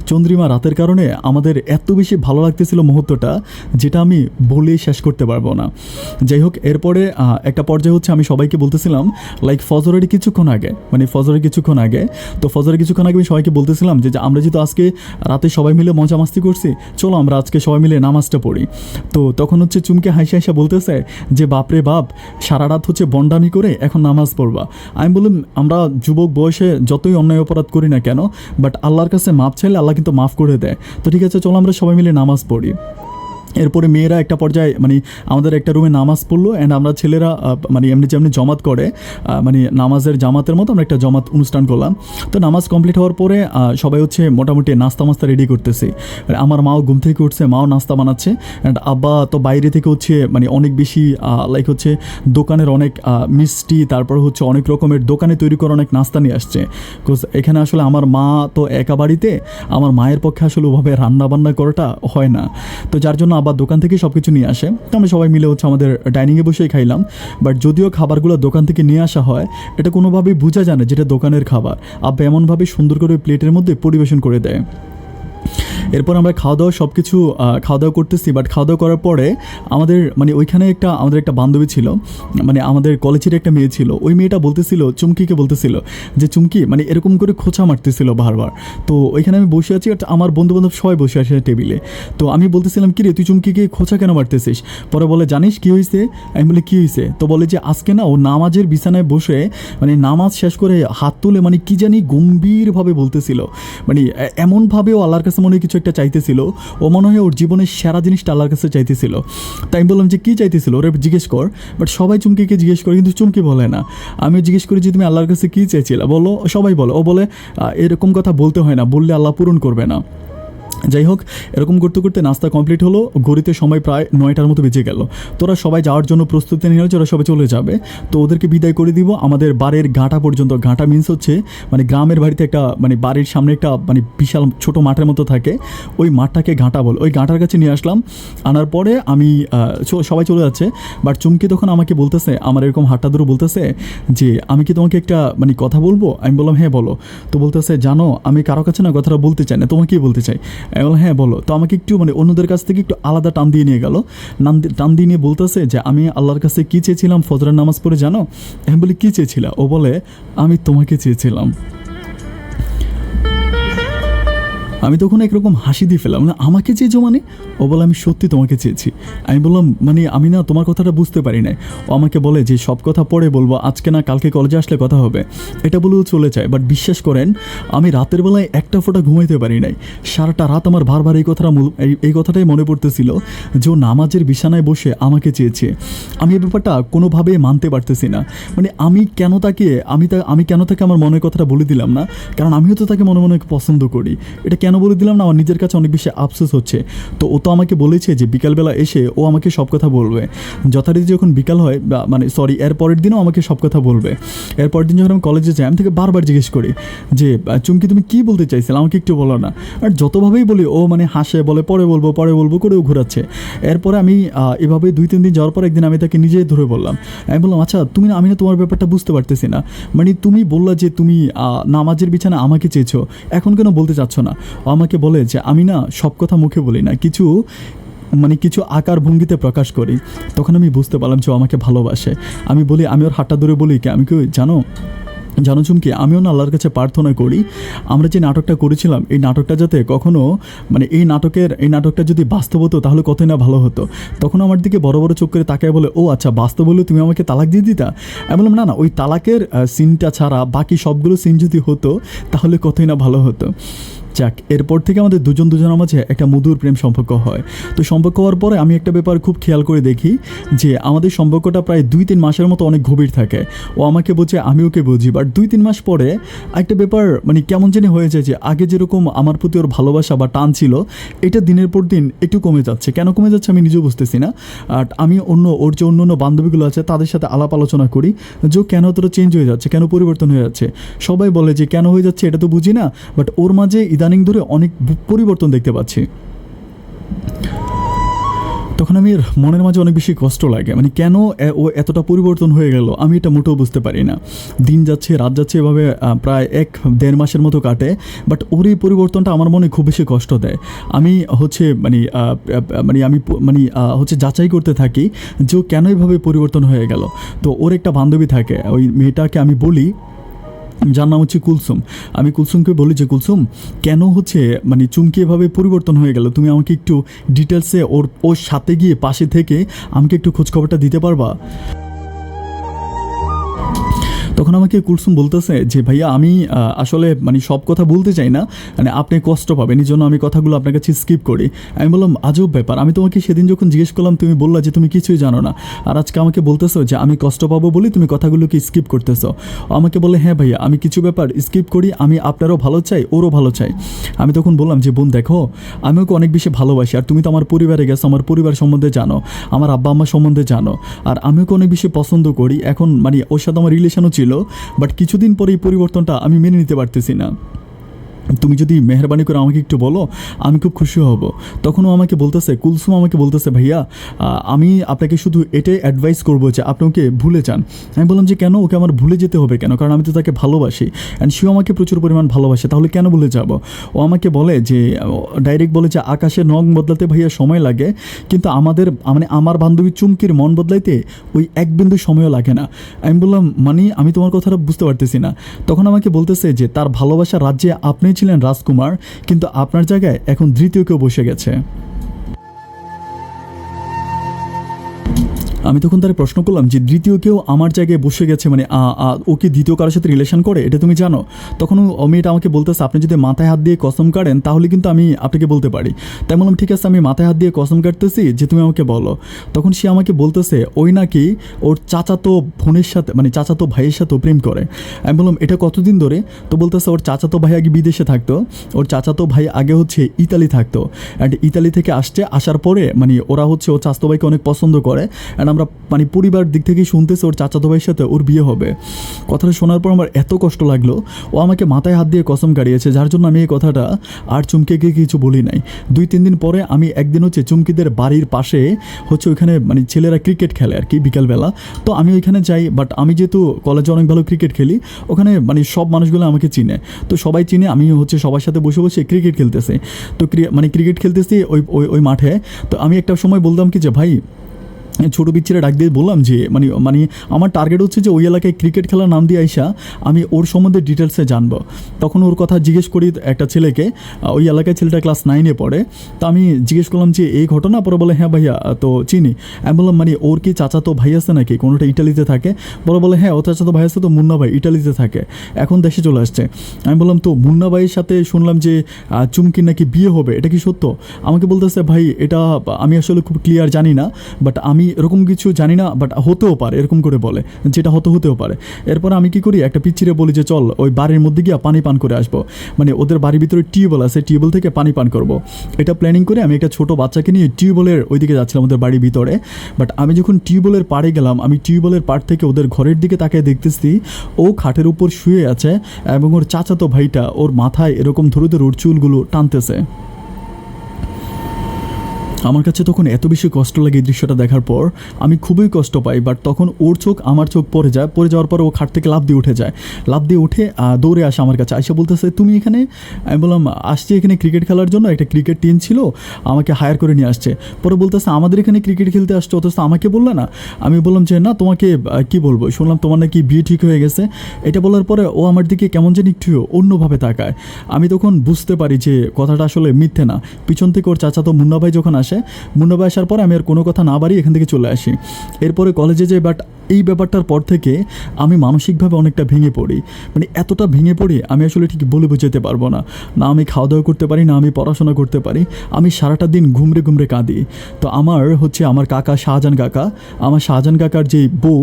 চন্দ্রিমা রাতের কারণে আমাদের এত বেশি ভালো লাগতেছিল মুহূর্তটা, যেটা আমি বলে শেষ করতে পারবো না। যাই হোক, এরপরে একটা পর্যায়ে হচ্ছে আমি সবাইকে বলতেছিলাম, লাইক ফজরের কিছুক্ষণ আগে তো ফজরের কিছুক্ষণ আগে আমি সবাইকে বলতেছিলাম যে আমরা যেহেতু আজকে রাতে সবাই মিলে মজা মাস্তি করছি, চলো আমরা আজকে সবাই মিলে নামাজটা পড়ি। তো তখন হচ্ছে চুমকে হাসা বলতেছে যে বাপরে বাপ, সারা রাত হচ্ছে বন্ডামি করে এখন নামাজ পড়বা। আমি বললাম আমরা যুবক বয়সে যতই অন্যায় অপরাধ করি না কেন, বাট আল্লাহর কাছে মাপ চাইলে আল্লাহ কিন্তু মাফ করে দেয়। তো ঠিক আছে, চলো আমরা সবাই মিলে নামাজ পড়ি। এরপরে মেয়েরা একটা পর্যায়ে মানে আমাদের একটা রুমে নামাজ পড়লো, অ্যান্ড আমরা ছেলেরা মানে যেমনি জমাত করে, মানে নামাজের জামাতের মতো আমরা একটা জমাত অনুষ্ঠান করলাম। তো নামাজ কমপ্লিট হওয়ার পরে সবাই হচ্ছে মোটামুটি নাস্তা রেডি করতেছি। আমার মাও ঘুম থেকে উঠছে, মাও নাস্তা বানাচ্ছে, অ্যান্ড আব্বা তো বাইরে থেকে হচ্ছে মানে অনেক বেশি লাইক হচ্ছে দোকানের অনেক মিষ্টি, তারপর হচ্ছে অনেক রকমের দোকানে তৈরি করা অনেক নাস্তা নিয়ে আসছে। বিকজ এখানে আসলে আমার মা তো একা বাড়িতে, আমার মায়ের পক্ষে আসলে ওভাবে রান্না বান্না করাটা হয় না, তো যার জন্য আবার দোকান থেকে সব কিছু নিয়ে আসে। তো আমরা সবাই মিলে হচ্ছে আমাদের ডাইনিংয়ে বসেই খাইলাম। বাট যদিও খাবারগুলো দোকান থেকে নিয়ে আসা হয়, এটা কোনোভাবেই বোঝা যায় না যেটা দোকানের খাবার। আব্বা এমনভাবে সুন্দর করে প্লেটের মধ্যে পরিবেশন করে দেয়। এরপর আমরা খাওয়া দাওয়া করতেছি। বাট খাওয়া দাওয়া করার পরে আমাদের মানে ওইখানে আমাদের একটা বান্ধবী ছিল, মানে আমাদের কলেজের একটা মেয়ে ছিল। ওই মেয়েটা বলতেছিল, চুমকিকে বলতেছিল যে চুমকি, মানে এরকম করে খোঁচা মারতেছিল বারবার। তো ওইখানে আমি বসে আছি, আর আমার বন্ধু বান্ধব সবাই বসে আছে টেবিলে। তো আমি বলতেছিলাম কি রে, তুই চুমকিকে খোঁচা কেন মারতেছিস? পরে বলে জানিস কী হয়েছে? আমি বলি কী হয়েছে? তো বলে যে আজকে না ও নামাজের বিছানায় বসে মানে নামাজ শেষ করে হাত তুলে মানে কি জানি গম্ভীরভাবে বলতেছিল, মানে এমনভাবে ও আল্লাহর কাছে মনে হয় কিছু একটা চাইতেছিল, ও মনে হয় ওর জীবনের সেরা জিনিসটা আল্লাহর কাছে চাইতেছিল। তাই আমি বললাম যে কী চাইতেছিল ওরা জিজ্ঞেস কর। বাট সবাই চুমকিকে জিজ্ঞেস করে, কিন্তু চুমকি বলে না। আমি জিজ্ঞেস করি যে তুমি আল্লাহর কাছে কী চাইছিলে বলো, সবাই বলে। ও বলে এরকম কথা বলতে হয় না, বললে আল্লাহ পূরণ করবে না। যাই হোক, এরকম করতে করতে নাস্তা কমপ্লিট হলো, ঘড়িতে সময় প্রায় 9টার মতো বেজে গেল। তোরা সবাই যাওয়ার জন্য প্রস্তুতি নিয়ে ওরা সবাই চলে যাবে। তো ওদেরকে বিদায় করে দিব আমাদের বাড়ির ঘাটা পর্যন্ত। ঘাটা মিন্স হচ্ছে মানে গ্রামের বাড়িতে একটা মানে বাড়ির সামনে একটা মানে বিশাল ছোট মাঠের মতো থাকে, ওই মাঠটাকে ঘাটা বল। ওই ঘাটার কাছে নিয়ে আসলাম। আনার পরে আমি সবাই চলে যাচ্ছে। বাট চুমকি তখন আমাকে বলতেছে, আমার এরকম হাতটা ধরে বলতেছে যে আমি কি তোমাকে একটা মানে কথা বলবো? আমি বললাম হ্যাঁ বলো। তো বলতেছে জানো আমি কারো কাছে না কথাটা বলতে চাই না, তোমাকেই বলতে চাই। আমি বললাম হ্যাঁ বলো। তো আমাকে একটু মানে অন্যদের কাছ থেকে একটু আলাদা টান দিয়ে নিয়ে গেল। টান দিয়ে নিয়ে বলতেছে যে আমি আল্লাহর কাছে কী চেয়েছিলাম ফজরের নামাজ পড়ে জানো? আমি বলি কী চেয়েছিলা? ও বলে আমি তোমাকে চেয়েছিলাম। আমি তখন একরকম হাসি দিয়ে ফেলাম, না আমাকে চেয়েছো মানে? ও বলে আমি সত্যি তোমাকে চেয়েছি। আমি বললাম মানে আমি না তোমার কথাটা বুঝতে পারি নাই। ও আমাকে বলে যে সব কথা পরে বলবো, আজকে না কালকে কলেজে আসলে কথা হবে, এটা বলেও চলে যায়। বাট বিশ্বাস করেন আমি রাতের বেলায় একটা ফোঁটা ঘুমাইতে পারি নাই। সারাটা রাত আমার বারবার এই কথাটাই মনে পড়তেছিল যে ও নামাজের বিছানায় বসে আমাকে চেয়েছে। আমি এই ব্যাপারটা কোনোভাবেই মানতে পারতেছি না। মানে আমি কেন তাকে আমার মনের কথাটা বলে দিলাম না? কারণ আমিও তো তাকে মনে মনে পছন্দ করি। এটা কেন বলে দিলাম না, আমার নিজের কাছে অনেক বেশি আফসোস হচ্ছে। তো ও তো আমাকে বলেছে যে বিকালবেলা এসে ও আমাকে সব কথা বলবে। যথারীতি যখন বিকাল হয় মানে সরি এর পরের দিনও আমাকে সব কথা বলবে। এরপরের দিন যখন আমি কলেজে যাই আমি থেকে বারবার জিজ্ঞেস করি যে চুমকি তুমি কী বলতে চাইছিলে, আমাকে একটু বলো না। আর যতভাবেই বলি ও মানে হাসে, বলে পরে বলবো করেও ঘোরাচ্ছে। এরপরে আমি এভাবে 2-3 দিন যাওয়ার পর একদিন আমি তাকে নিজেই ধরে বললাম। আমি বললাম আচ্ছা আমি না তোমার ব্যাপারটা বুঝতে পারতেছি না। মানে তুমি বললা যে তুমি নামাজের বিছানা আমাকে চেয়েছো, এখন কেন বলতে চাচ্ছ না? আমাকে বলে যে আমি না সব কথা মুখে বলি না, কিছু আকার ভঙ্গিতে প্রকাশ করি। তখন আমি বুঝতে পারলাম যে ও আমাকে ভালোবাসে। আমি বলি, আমি ওর হাতটা ধরে বলি কি আমি কি জানো চুমকি, আমিও না আল্লাহর কাছে প্রার্থনা করি আমরা যে নাটকটা করেছিলাম এই নাটকটা যাতে কখনো মানে এই নাটকটা যদি বাস্তব হতো তাহলে কতই না ভালো হতো। তখন আমার দিকে বড় বড় চোখ করে তাকায় বলে, ও আচ্ছা বাস্তব হলে তুমি আমাকে তালাক দিয়ে দিতা? আমি বললাম না ওই তালাকের সিনটা ছাড়া বাকি সবগুলো সিন যদি হতো তাহলে কতই না ভালো হতো। যাক, এরপর থেকে আমাদের দুজনের মাঝে একটা মধুর প্রেম সম্পর্ক হয়। তো সম্পর্ক হওয়ার পরে আমি একটা ব্যাপার খুব খেয়াল করে দেখি যে আমাদের সম্পর্কটা প্রায় 2-3 মাসের মতো অনেক গভীর থাকে। ও আমাকে বোঝে, আমি ওকে বুঝি। বাট 2-3 মাস পরে একটা ব্যাপার মানে কেমন জানি হয়ে যায় যে আগে যেরকম আমার প্রতি ওর ভালোবাসা বা টান ছিল এটা দিনের পর দিন একটু কমে যাচ্ছে। কেন কমে যাচ্ছে আমি নিজেও বুঝতেছি না। আর আমি ওর যে অন্য বান্ধবীগুলো আছে তাদের সাথে আলাপ আলোচনা করি যে কেন তোরা চেঞ্জ হয়ে যাচ্ছে, কেন পরিবর্তন হয়ে যাচ্ছে। সবাই বলে যে কেন হয়ে যাচ্ছে এটা তো বুঝি না, বাট ওর মাঝে ইদানিং ধরে অনেক পরিবর্তন দেখতে পাচ্ছি। তখন আমি মনের মাঝে অনেক বেশি কষ্ট লাগে, মানে কেন ও এতটা পরিবর্তন হয়ে গেল আমি এটা মোটেও বুঝতে পারি না। দিন যাচ্ছে রাত যাচ্ছে এভাবে প্রায় 1-1.5 মাসের মতো কাটে। বাট ওর এই পরিবর্তনটা আমার মনে খুব বেশি কষ্ট দেয়। আমি যাচাই করতে থাকি যে ও কেন এভাবে পরিবর্তন হয়ে গেল। তো ওর একটা বান্ধবী থাকে, ওই মেয়েটাকে আমি বলি, যার নাম হচ্ছে কুলসুম। আমি কুলসুমকে বলি যে কুলসুম কেন মানে চুমকি এভাবে পরিবর্তন হয়ে গেল, তুমি আমাকে একটু ডিটেলসে ওর সাথে গিয়ে পাশে থেকে আমাকে একটু খোঁজখবরটা দিতে পারবা? তখন আমাকে কুলসুম বলতেছে যে ভাইয়া আমি আসলে মানে সব কথা বলতে চাই না, মানে আপনি কষ্ট পাবেন এই জন্য আমি কথাগুলো আপনার কাছে স্কিপ করি। আমি বললাম আজব ব্যাপার, আমি তোমাকে সেদিন যখন জিজ্ঞেস করলাম তুমি বললা যে তুমি কিছুই জানো না, আর আজকে আমাকে বলতেছো যে আমি কষ্ট পাবো বলে তুমি কথাগুলোকে স্কিপ করতেছো। আমাকে বলে হ্যাঁ ভাইয়া আমি কিছু ব্যাপার স্কিপ করি, আমি আপনারও ভালো চাই ওরও ভালো চাই। আমি তখন বললাম যে বোন দেখো আমি ওকে অনেক বেশি ভালোবাসি, আর তুমি তো আমার পরিবারে গেছো, আমার পরিবার সম্বন্ধে জানো, আমার আব্বা আম্মা সম্বন্ধে জানো, আর আমি ওকে অনেক বেশি পছন্দ করি। এখন মানে ওর সাথে আমার রিলেশনও ছিল, বাট কিছুদিন পরে এই পরিবর্তনটা আমি মেনে নিতে পারতেছি না। তুমি যদি মেহরবানি করে আমাকে একটু বলো আমি খুব খুশি হব। তখনও আমাকে বলতেছে, কুলসুম আমাকে বলতেছে ভাইয়া আমি আপনাকে শুধু এটাই অ্যাডভাইস করবো যে আপনি ওকে ভুলে যান। আমি বললাম যে কেন, ওকে আমার ভুলে যেতে হবে কেন? কারণ আমি তো তাকে ভালোবাসি অ্যান্ড সেও আমাকে প্রচুর পরিমাণ ভালোবাসে, তাহলে কেন ভুলে যাব? ও আমাকে বলে যে ডাইরেক্ট বলে যে আকাশের রং বদলাতে ভাইয়া সময় লাগে, কিন্তু আমার বান্ধবী চুমকির মন বদলাইতে ওই এক বিন্দু সময়ও লাগে না। আমি বললাম মানে আমি তোমার কথাটা বুঝতে পারতেছি না। তখন আমাকে বলতেছে যে তার ভালোবাসার রাজ্যে আপনি ছিলেন রাজকুমার, কিন্তু আপনার জায়গায় এখন দ্বিতীয় কেউ বসে গেছে। আমি তখন তার প্রশ্ন করলাম যে দ্বিতীয় কেউ আমার জায়গায় বসে গেছে মানে ও কি দ্বিতীয় কারোর সাথে রিলেশন করে এটা তুমি জানো? তখন ও মেয়েটা আমাকে বলতেছে আপনি যদি মাথায় হাত দিয়ে কসম কাটেন তাহলে কিন্তু আমি আপনাকে বলতে পারি। তাই বললাম ঠিক আছে আমি মাথায় হাত দিয়ে কসম কাটতেছি যে তুমি আমাকে বলো। তখন সে আমাকে বলতেছে ওই নাকি ওর চাচাতো বোনের সাথে মানে চাচাতো ভাইয়ের সাথেও প্রেম করে। আমি বললাম এটা কতদিন ধরে? তো বলতেছে ওর চাচাতো ভাই আগে বিদেশে থাকতো, ওর চাচাতো ভাই আগে ইতালি থাকতো, অ্যান্ড ইতালি থেকে আসার পরে মানে ওরা ও চাচাতো ভাইকে অনেক পছন্দ করে, অ্যান্ড অ্যান্ড আমরা মানে পরিবার দিক থেকেই শুনতেছে ওর চাচাতো ভাইয়ের সাথে ওর বিয়ে হবে। কথাটা শোনার পর আমার এত কষ্ট লাগলো, ও আমাকে মাথায় হাত দিয়ে কসম কাড়িয়েছে, যার জন্য আমি এই কথাটা আর চুমকিকে কিছু বলি নাই। 2-3 দিন পরে আমি একদিন হচ্ছে চুমকিদের বাড়ির পাশে হচ্ছে ওইখানে মানে ছেলেরা ক্রিকেট খেলে আর কি বিকালবেলা, তো আমি ওইখানে যাই। বাট আমি যেহেতু কলেজে অনেক ভালো ক্রিকেট খেলি, ওখানে মানে সব মানুষগুলো আমাকে চিনে, তো সবাই চিনে, আমি হচ্ছে সবার সাথে বসে বসে ক্রিকেট খেলতেছি। তো মানে ক্রিকেট খেলতেছি ওই ওই ওই মাঠে। তো আমি একটা সময় বলতাম কি যে ভাই, ছোটো পিচ্ছিরে ডাক দিয়ে বললাম যে মানে মানে আমার টার্গেট হচ্ছে যে ওই এলাকায় ক্রিকেট খেলার নাম দিয়ে আইসা আমি ওর সম্বন্ধে ডিটেলসে জানবো। তখন ওর কথা জিজ্ঞেস করি একটা ছেলেকে, ওই এলাকায় ছেলেটা ক্লাস 9-এ পড়ে। তো আমি জিজ্ঞেস করলাম যে এই ঘটনা, পরে বলে হ্যাঁ ভাইয়া তো চিনি। আমি বললাম মানে ওর কি চাচাতো ভাই আছে নাকি, কোনোটা ইটালিতে থাকে? বলে হ্যাঁ ও চাচাতো ভাই আছে, তো মুন্না ভাই ইটালিতে থাকে, এখন দেশে চলে আসছে। আমি বললাম তো মুন্না ভাইয়ের সাথে শুনলাম যে চুমকির নাকি বিয়ে হবে, এটা কি সত্য? আমাকে বলতেছে ভাই এটা আমি আসলে খুব ক্লিয়ার জানি না, বাট আমি এরকম কিছু জানি না, বাট হতেও পারে, এরকম করে বলে যেটা হতেও পারে। এরপর আমি কি করি, একটা পিচ্ছিরে বলি যে চল ওই বাড়ির মধ্যে গিয়ে পানি পান করে আসবো, মানে ওদের বাড়ির ভিতরে টিউবওয়েল আছে, টিউবওয়েল থেকে পানি পান করব। এটা প্ল্যানিং করে আমি একটা ছোটো বাচ্চাকে নিয়ে টিউবওয়েলের ওইদিকে যাচ্ছিলাম ওদের বাড়ির ভিতরে। বাট আমি যখন টিউবওয়েলের পাড়ে গেলাম, আমি টিউবওয়েলের পাড় থেকে ওদের ঘরের দিকে তাকিয়ে দেখতেছি ও খাটের উপর শুয়ে আছে এবং ওর চাচাতো ভাইটা ওর মাথায় এরকম ধরে ধরে ওর চুলগুলো টানতেছে। আমার কাছে তখন এত বেশি কষ্ট লাগে এই দৃশ্যটা দেখার পর, আমি খুবই কষ্ট পাই। বাট তখন ওর চোখ আমার চোখ পড়ে যায়, পড়ে যাওয়ার পর ও খাট থেকে লাফ দিয়ে উঠে যায়, লাফ দিয়ে উঠে দৌড়ে আসে আমার কাছে, আইসা বলতেছে তুমি এখানে? আমি বললাম আসছি এখানে ক্রিকেট খেলার জন্য, একটা ক্রিকেট টিম ছিল আমাকে হায়ার করে নিয়ে আসছে। পরে বলতেছে আমাদের এখানে ক্রিকেট খেলতে আসছো, অথচ আমাকে বললে না? আমি বললাম যে না তোমাকে কি বলবো, শুনলাম তোমার নাকি বিয়ে ঠিক হয়ে গেছে। এটা বলার পরে ও আমার দিকে কেমন যেন একটু অন্যভাবে তাকায়। আমি তখন বুঝতে পারি যে কথাটা আসলে মিথ্যে না। পিছন থেকে ওর চাচাতো মুন্না ভাই যখন আসে, মুন্না ভাই আসার পরে আমি আর কোনো কথা না বাড়িয়ে এখান থেকে চলে আসি। এরপরে কলেজে যাই। বাট এই ব্যাপারটার পর থেকে আমি মানসিকভাবে অনেকটা ভেঙে পড়ি, মানে এতটা ভেঙে পড়ি আমি আসলে ঠিক বলে বোঝাতে পারবো না। না আমি খাওয়া দাওয়া করতে পারি, না আমি পড়াশোনা করতে পারি, আমি সারাটা দিন ঘুমরে ঘুমরে কাঁদি। তো আমার হচ্ছে আমার কাকা শাহজাহান কাকা, আমার শাহজাহান কাকার যে বউ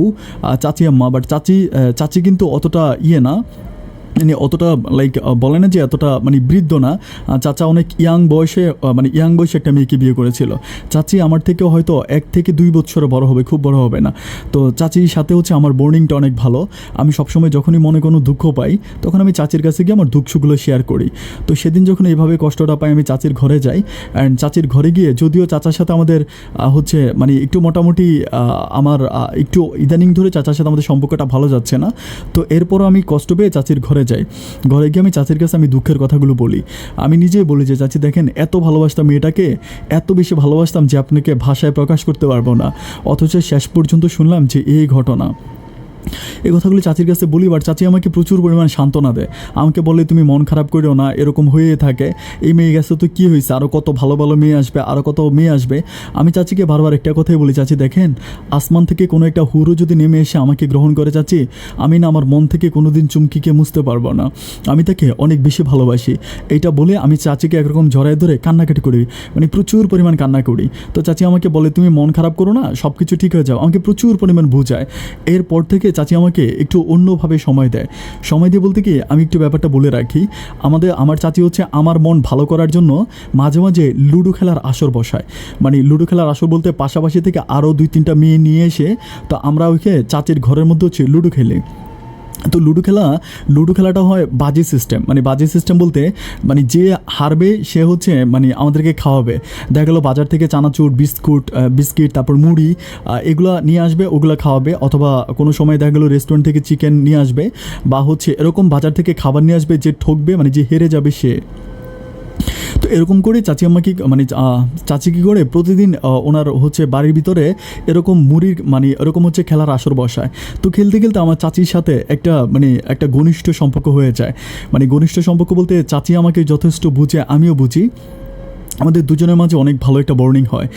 চাচি আম্মা, বাট চাচি কিন্তু অতটা না, মানে অতটা লাইক বলে না যে এতটা মানে বৃদ্ধ না। চাচা অনেক ইয়াং বয়সে মানে ইয়াং বয়সে একটা মেয়েকে বিয়ে করেছিল। চাচি আমার থেকে হয়তো 1 থেকে 2 বছরে বড় হবে, খুব বড় হবে না। তো চাচির সাথে হচ্ছে আমার বন্ডিংটা অনেক ভালো। আমি সবসময় যখনই মনে কোনো দুঃখ পাই তখন আমি চাচির কাছে গিয়ে আমার দুঃখগুলো শেয়ার করি। তো সেদিন যখন এইভাবে কষ্টটা পাই আমি চাচির ঘরে যাই। অ্যান্ড চাচির ঘরে গিয়ে যদিও চাচার সাথে আমাদের হচ্ছে মানে একটু মোটামুটি আমার একটু ইদানিং ধরে চাচার সাথে আমাদের সম্পর্কটা ভালো যাচ্ছে না। তো এরপরও আমি কষ্ট পেয়ে চাচির ঘরে যাই। ঘরে গিয়ে আমি চাচির কাছে আমি দুঃখের কথাগুলো বলি। আমি নিজেই বলি যে চাচি দেখেন এত ভালোবাসতাম মেয়েটাকে, এত বেশি ভালোবাসতাম যে আপনাকে ভাষায় প্রকাশ করতে পারবো না, অথচ শেষ পর্যন্ত শুনলাম যে এই ঘটনা। এই কথাগুলি চাচির কাছে বলি, বাট চাচি আমাকে প্রচুর পরিমাণ সান্ত্বনা দেয়। আমাকে বলে তুমি মন খারাপ করিও না, এরকম হয়ে থাকে, এই মেয়ে গেছে তো কী হয়েছে, আরও কত ভালো ভালো মেয়ে আসবে, আরও কত মেয়ে আসবে। আমি চাচিকে বারবার একটা কথাই বলি, চাচি দেখেন আসমান থেকে কোনো একটা হুরো যদি নেমে এসে আমাকে গ্রহণ করে চাচি, আমি না আমার মন থেকে কোনো দিন চুমকিকে মুছতে পারবো না, আমি তাকে অনেক বেশি ভালোবাসি। এইটা বলে আমি চাচিকে একরকম জড়ায় ধরে কান্নাকাটি করি, মানে প্রচুর পরিমাণ কান্না করি। তো চাচি আমাকে বলে তুমি মন খারাপ করো না, সব কিছু ঠিক হয়ে যাও, আমাকে প্রচুর পরিমাণ বোঝায়। এরপর থেকে চাচি আমাকে একটু অন্যভাবে সময় দেয়। সময় দিয়ে বলতে কি আমি একটু ব্যাপারটা বলে রাখি, আমার চাচি হচ্ছে আমার মন ভালো করার জন্য মাঝে মাঝে লুডো খেলার আসর বসায়। মানে লুডো খেলার আসর বলতে পাশাপাশি থেকে আরও 2-3টা মেয়ে নিয়ে এসে তো আমরা ওইকে চাচির ঘরের মধ্যে হচ্ছে লুডো খেলি। তো লুডো খেলাটা হয় বাজি সিস্টেম, মানে বাজি সিস্টেম বলতে মানে যে হারবে সে হচ্ছে মানে আমাদেরকে খাওয়াবে। দেখা গেলো বাজার থেকে চানাচুর, বিস্কিট তারপর মুড়ি এগুলো নিয়ে আসবে, ওগুলো খাওয়াবে। অথবা কোনো সময় দেখা গেলো রেস্টুরেন্ট থেকে চিকেন নিয়ে আসবে, বা হচ্ছে এরকম বাজার থেকে খাবার নিয়ে আসবে। যে ঠকবে মানে যে হেরে যাবে সে। তো এরকম করে চাচি আমাকে মানে চাচি কী করে প্রতিদিন ওনার হচ্ছে বাড়ির ভিতরে এরকম মুড়ির মানে এরকম হচ্ছে খেলার আসর বসায়। তো খেলতে খেলতে আমার চাচির সাথে একটা ঘনিষ্ঠ সম্পর্ক হয়ে যায়। মানে ঘনিষ্ঠ সম্পর্ক বলতে চাচি আমাকে যথেষ্ট বুঝে, আমিও বুঝি, আমাদের দুজনের মাঝে অনেক ভালো একটা বর্নিং হয়।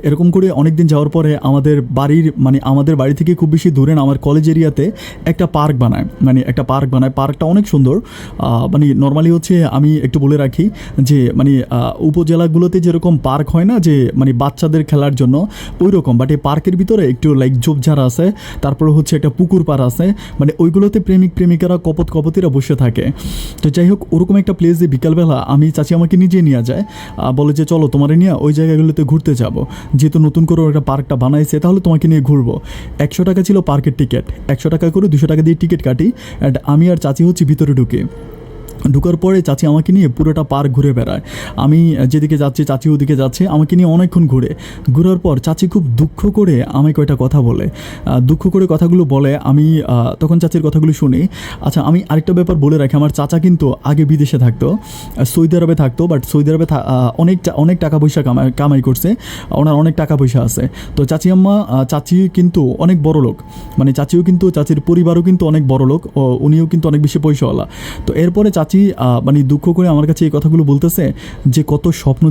এরকম করে অনেক দিন যাওয়ার পরে আমাদের বাড়ি থেকে খুব বেশি দূরে না, আমার কলেজ এরিয়াতে একটা পার্ক বানায়, পার্কটা অনেক সুন্দর। মানে নর্মালি হচ্ছে আমি একটু বলে রাখি যে মানে উপজেলাগুলোতে যেরকম পার্ক হয় না যে মানে বাচ্চাদের খেলার জন্য ওই রকম, বাট এই পার্কের ভিতরে একটু লাইক ঝোপঝাড় আছে, তারপরে হচ্ছে একটা পুকুর পাড় আছে, মানে ওইগুলোতে প্রেমিকারা কপতিরা বসে থাকে। তো যাই হোক ওরকম একটা প্লেসে বিকালবেলা আমি চাচি আমাকে নিজে নিয়ে যায়। বলে যে চলো তোমার নিয়ে ওই জায়গাগুলোতে ঘুরতে যাব, যেহেতু নতুন করে একটা পার্কটা বানাইছে তাহলে তোমাকে নিয়ে ঘুরবো। 100 টাকা ছিল পার্কের টিকিট, 100 টাকা করে 200 টাকা দিয়ে টিকিট কাটি, অ্যান্ড আমি আর চাচি হচ্ছে ভিতরে ঢুকার পরে চাচি আমাকে নিয়ে পুরোটা পার্ক ঘুরে বেড়ায়। আমি যেদিকে যাচ্ছি চাচি ওদিকে যাচ্ছে, আমাকে নিয়ে অনেকক্ষণ ঘোরার পর চাচি খুব দুঃখ করে আমায় কয়টা কথা বলে। দুঃখ করে কথাগুলো বলে, আমি তখন চাচির কথাগুলো শুনি। আচ্ছা, আমি আরেকটা ব্যাপার বলে রাখি, আমার চাচা কিন্তু আগে বিদেশে থাকতো, সৌদি আরবে থাকতো, বাট সৌদি আরবে অনেক টাকা পয়সা কামাই করছে, ওনার অনেক টাকা পয়সা আছে। তো চাচি কিন্তু অনেক বড় লোক, মানে চাচির পরিবারও কিন্তু অনেক বড় লোক, ও উনিও কিন্তু অনেক বেশি পয়সাওয়ালা। তো এরপরে চাচি মানে দুঃখ করে আমার কাছে এই কথাগুলো বলতেছে যে কত স্বপ্ন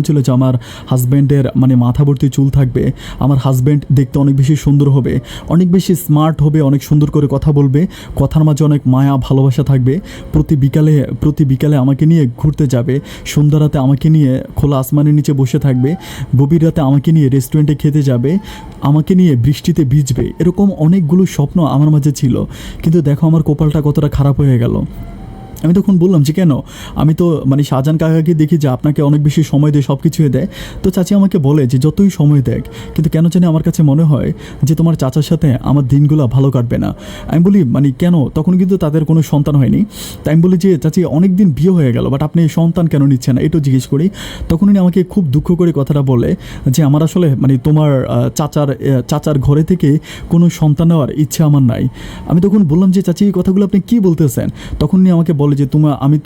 ছিল যে আমার হাজব্যান্ডের মানে মাথা ভর্তি চুল থাকবে, আমার হাজব্যান্ড দেখতে অনেক বেশি সুন্দর হবে, অনেক বেশি স্মার্ট হবে, অনেক সুন্দর করে কথা বলবে, কথার মাঝে অনেক মায়া ভালোবাসা থাকবে, প্রতি বিকালে আমাকে নিয়ে ঘুরতে যাবে, সন্ধ্যা রাতে আমাকে নিয়ে খোলা আসমানের নিচে বসে থাকবে, গভীর রাতে আমাকে নিয়ে রেস্টুরেন্টে খেতে যাবে, আমাকে নিয়ে বৃষ্টিতে ভিজবে। এরকম অনেকগুলো স্বপ্ন আমার মাঝে ছিল। কিন্তু দেখো আমার কপালটা কতটা খারাপ হয়ে গেল। আমি তখন বললাম যে কেন, আমি তো মানে শাহজাহান কাকাকে দেখি যে আপনাকে অনেক বেশি সময় দিয়ে সব কিছুই দেয়। তো চাচি আমাকে বলে যে যতই সময় দেখ, কিন্তু কেন জানি আমার কাছে মনে হয় যে তোমার চাচার সাথে আমার দিনগুলো ভালো কাটবে না। আমি বলি মানে কেন, তখন কিন্তু তাদের কোনো সন্তান হয়নি। তাই আমি বলি যে চাচি অনেক দিন বিয়ে হয়ে গেল, বাট আপনি সন্তান কেন নিচ্ছেন না, এটাও জিজ্ঞেস করি। তখন উনি আমাকে খুব দুঃখ করে কথাটা বলে যে আমার আসলে মানে তোমার চাচার ঘরে থেকে কোনো সন্তান নেওয়ার ইচ্ছা আমার নাই। আমি তখন বললাম যে চাচি এই কথাগুলো আপনি কী বলতেছেন? তখন উনি আমাকে বলে যে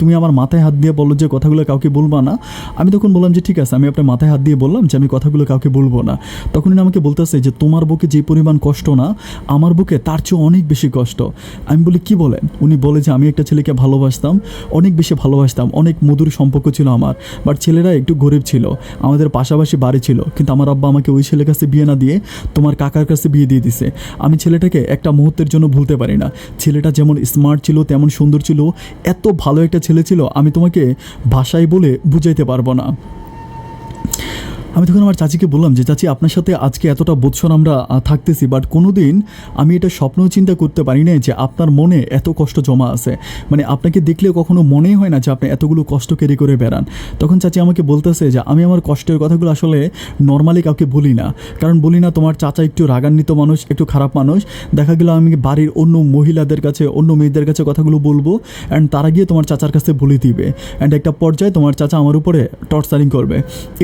তুমি আমার মাথায় হাত দিয়ে বললো যে কথাগুলো কাউকে বলবা না। আমি তখন বললাম যে ঠিক আছে, আমি আপনার মাথায় হাত দিয়ে বললাম যে আমি কথাগুলো কাউকে বলবো না। তখন উনি আমাকে বলতেছে যে তোমার বুকে যে পরিমাণ কষ্ট না, আমার বুকে তার চেয়ে অনেক বেশি কষ্ট। আমি বলি কি বলেন? উনি বলে যে আমি একটা ছেলেকে ভালোবাসতাম, অনেক বেশি ভালোবাসতাম, অনেক মধুর সম্পর্ক ছিল আমার, বাট ছেলেরা একটু গরিব ছিল, আমাদের পাশাপাশি বাড়ি ছিল, কিন্তু আমার আব্বা আমাকে ওই ছেলের কাছে বিয়ে না দিয়ে তোমার কাকার কাছে বিয়ে দিয়ে দিছে। আমি ছেলেটাকে একটা মুহূর্তের জন্য ভুলতে পারি না। ছেলেটা যেমন স্মার্ট ছিল, তেমন সুন্দর ছিল, এত ভালো একটা ছেলে ছিল, আমি তোমাকে ভাষায় বলে বুঝাইতে পারবো না। আমি তখন আমার চাচিকে বললাম যে চাচি আপনার সাথে আজকে এতটা বৎসর আমরা থাকতেছি, বাট কোনো দিন আমি এটা স্বপ্নও চিন্তা করতে পারি না যে আপনার মনে এত কষ্ট জমা আছে। মানে আপনাকে দেখলেও কখনো মনেই হয় না যে আপনি এতগুলো কষ্ট ক্যারি করে বেড়ান। তখন চাচি আমাকে বলতেছে যে আমি আমার কষ্টের কথাগুলো আসলে নর্মালি কাউকে বলি না, কারণ বলি না তোমার চাচা একটু রাগান্বিত মানুষ, একটু খারাপ মানুষ। দেখা গেল আমি বাড়ির অন্য মহিলাদের কাছে, অন্য মেয়েদের কাছে কথাগুলো বলবো, অ্যান্ড তারা গিয়ে তোমার চাচার কাছে বলে দিবে, অ্যান্ড একটা পর্যায়ে তোমার চাচা আমার উপরে টর্চারিং করবে।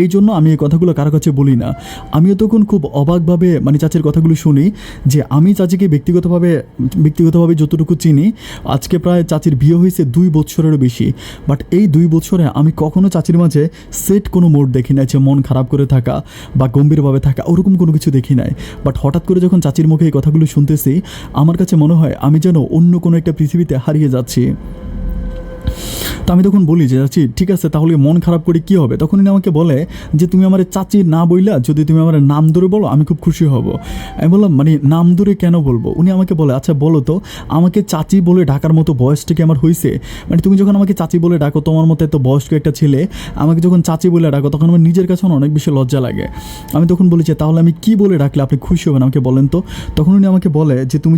এই জন্য আমি এই কথাগুলো কারো কাছে বলি না। আমিও তখন খুব অবাকভাবে মানে চাচির কথাগুলো শুনি যে আমি চাচিকে ব্যক্তিগতভাবে যতটুকু চিনি, আজকে প্রায় চাচির বিয়ে হয়েছে 2 বছরেরও বেশি, বাট এই 2 বছরে আমি কখনো চাচির মাঝে সেট কোনো মোড দেখি নাই যে মন খারাপ করে থাকা বা গম্ভীরভাবে থাকা, ওরকম কোনো কিছু দেখি নাই। বাট হঠাৎ করে যখন চাচির মুখে এই কথাগুলো শুনতেছি, আমার কাছে মনে হয় আমি যেন অন্য কোনো একটা পৃথিবীতে হারিয়ে যাচ্ছি। তো আমি তখন বলি যে চাচি ঠিক আছে, তাহলে মন খারাপ করে কী হবে? তখন উনি আমাকে বলে যে তুমি আমার চাচি না বইলা যদি তুমি আমার নাম ধরে বলো আমি খুব খুশি হব। আমি বললাম মানে নাম ধরে কেন বলবো? উনি আমাকে বলে আচ্ছা বলো তো, আমাকে চাচি বলে ডাকার মতো বয়সটা কি আমার হয়েছে? মানে তুমি যখন আমাকে চাচি বলে ডাকো, তোমার মতো এত বয়স্ক একটা ছেলে আমাকে যখন চাচি বলে ডাকো, তখন আমার নিজের কাছে অনেক বেশি লজ্জা লাগে। আমি তখন বলি যে তাহলে আমি কী বলে ডাকলে আপনি খুশি হবেন আমাকে বলেন তো? তখন উনি আমাকে বলে যে তুমি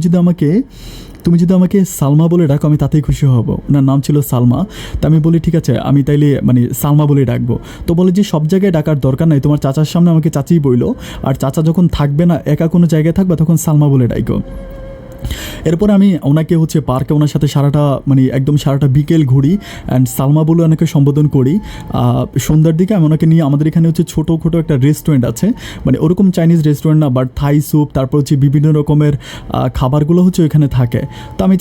যদি আমাকে সালমা বলে ডাকো আমি তাতেই খুশি হব। ওনার নাম ছিল সালমা। তা আমি বলি ঠিক আছে, আমি তাইলে মানে সালমা বলে ডাকবো। তো বলে যে সব জায়গায় ডাকার দরকার নাই, তোমার চাচার সামনে আমাকে চাচিই বইলো, আর চাচা যখন থাকবে না, একা কোনো জায়গায় থাকবে, তখন সালমা বলে ডাকো। এরপর আমি ওনাকে হচ্ছে পার্কে ওনার সাথে সারাটা বিকেল ঘুরি, অ্যান্ড সালমা বলে ওনাকে সম্বোধন করি। সন্ধ্যার দিকে আমি ওনাকে নিয়ে, আমাদের এখানে হচ্ছে ছোটো একটা রেস্টুরেন্ট আছে, মানে ওরকম চাইনিজ রেস্টুরেন্ট না, বাট থাই স্যুপ, তারপর হচ্ছে বিভিন্ন রকমের খাবারগুলো হচ্ছে ওইখানে থাকে। তো আমি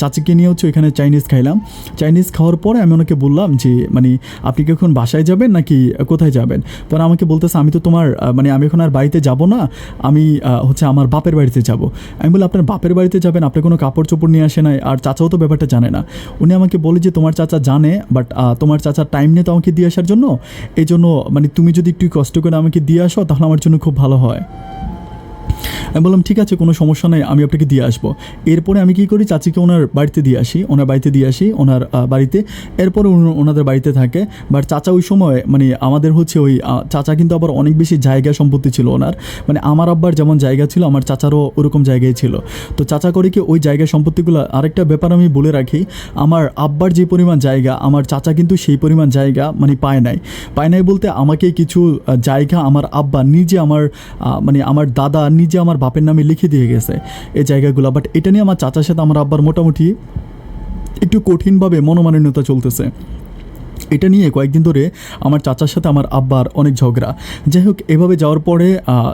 চাচিকে নিয়ে হচ্ছে ওইখানে চাইনিজ খাইলাম। চাইনিজ খাওয়ার পরে আমি ওনাকে বললাম যে মানে আপনি কি এখন বাসায় যাবেন নাকি কোথায় যাবেন? পরে আমাকে বলতেছে আমি তো তোমার মানে আমি এখন আর বাড়িতে যাব না, আমি হচ্ছে আমার বাপের বাড়িতে যাব। আমি বলি আপনার বাপের বাড়িতে যাবেন, আপনি কোনো কাপড় চোপড় নিয়ে আসে নাই, আর চাচাও তো ব্যাপারটা জানে না। উনি আমাকে বলে যে তোমার চাচা জানে, বাট তোমার চাচার টাইম নেই তো আমাকে দিয়ে আসার জন্য, এই জন্য মানে তুমি যদি একটু কষ্ট করে আমাকে দিয়ে আসো তাহলে আমার জন্য খুব ভালো হয়। আমি বললাম ঠিক আছে, কোনো সমস্যা নেই, আমি আপনাকে দিয়ে আসবো। এরপরে আমি কী করি, চাচিকে ওনার বাড়িতে দিয়ে আসি, ওনার বাড়িতে। এরপরে ওনাদের বাড়িতে থাকে। বাট চাচা ওই সময় মানে আমাদের হচ্ছে ওই চাচা কিন্তু আবার অনেক বেশি জায়গা সম্পত্তি ছিল ওনার, মানে আমার আব্বার যেমন জায়গা ছিল আমার চাচারও ওরকম জায়গায় ছিল। তো চাচা করে কি ওই জায়গা সম্পত্তিগুলো, আরেকটা ব্যাপার আমি বলে রাখি, আমার আব্বার যে পরিমাণ জায়গা আমার চাচা কিন্তু সেই পরিমাণ জায়গা মানে পায় নাই বলতে আমাকে কিছু জায়গা আমার আব্বা নিজে মানে আমার দাদা নিজে আমার বাপের নামে লিখে দিয়ে গেছে এই জায়গাগুলো। বাট এটা নিয়ে আমার চাচার সাথে আমার আব্বার মোটামুটি একটু কঠিনভাবে মনোমালিন্যতা চলতেছে। এটা নিয়ে কয়েকদিন ধরে আমার চাচার সাথে আমার আব্বার অনেক ঝগড়া। যাই হোক, এভাবে যাওয়ার পরে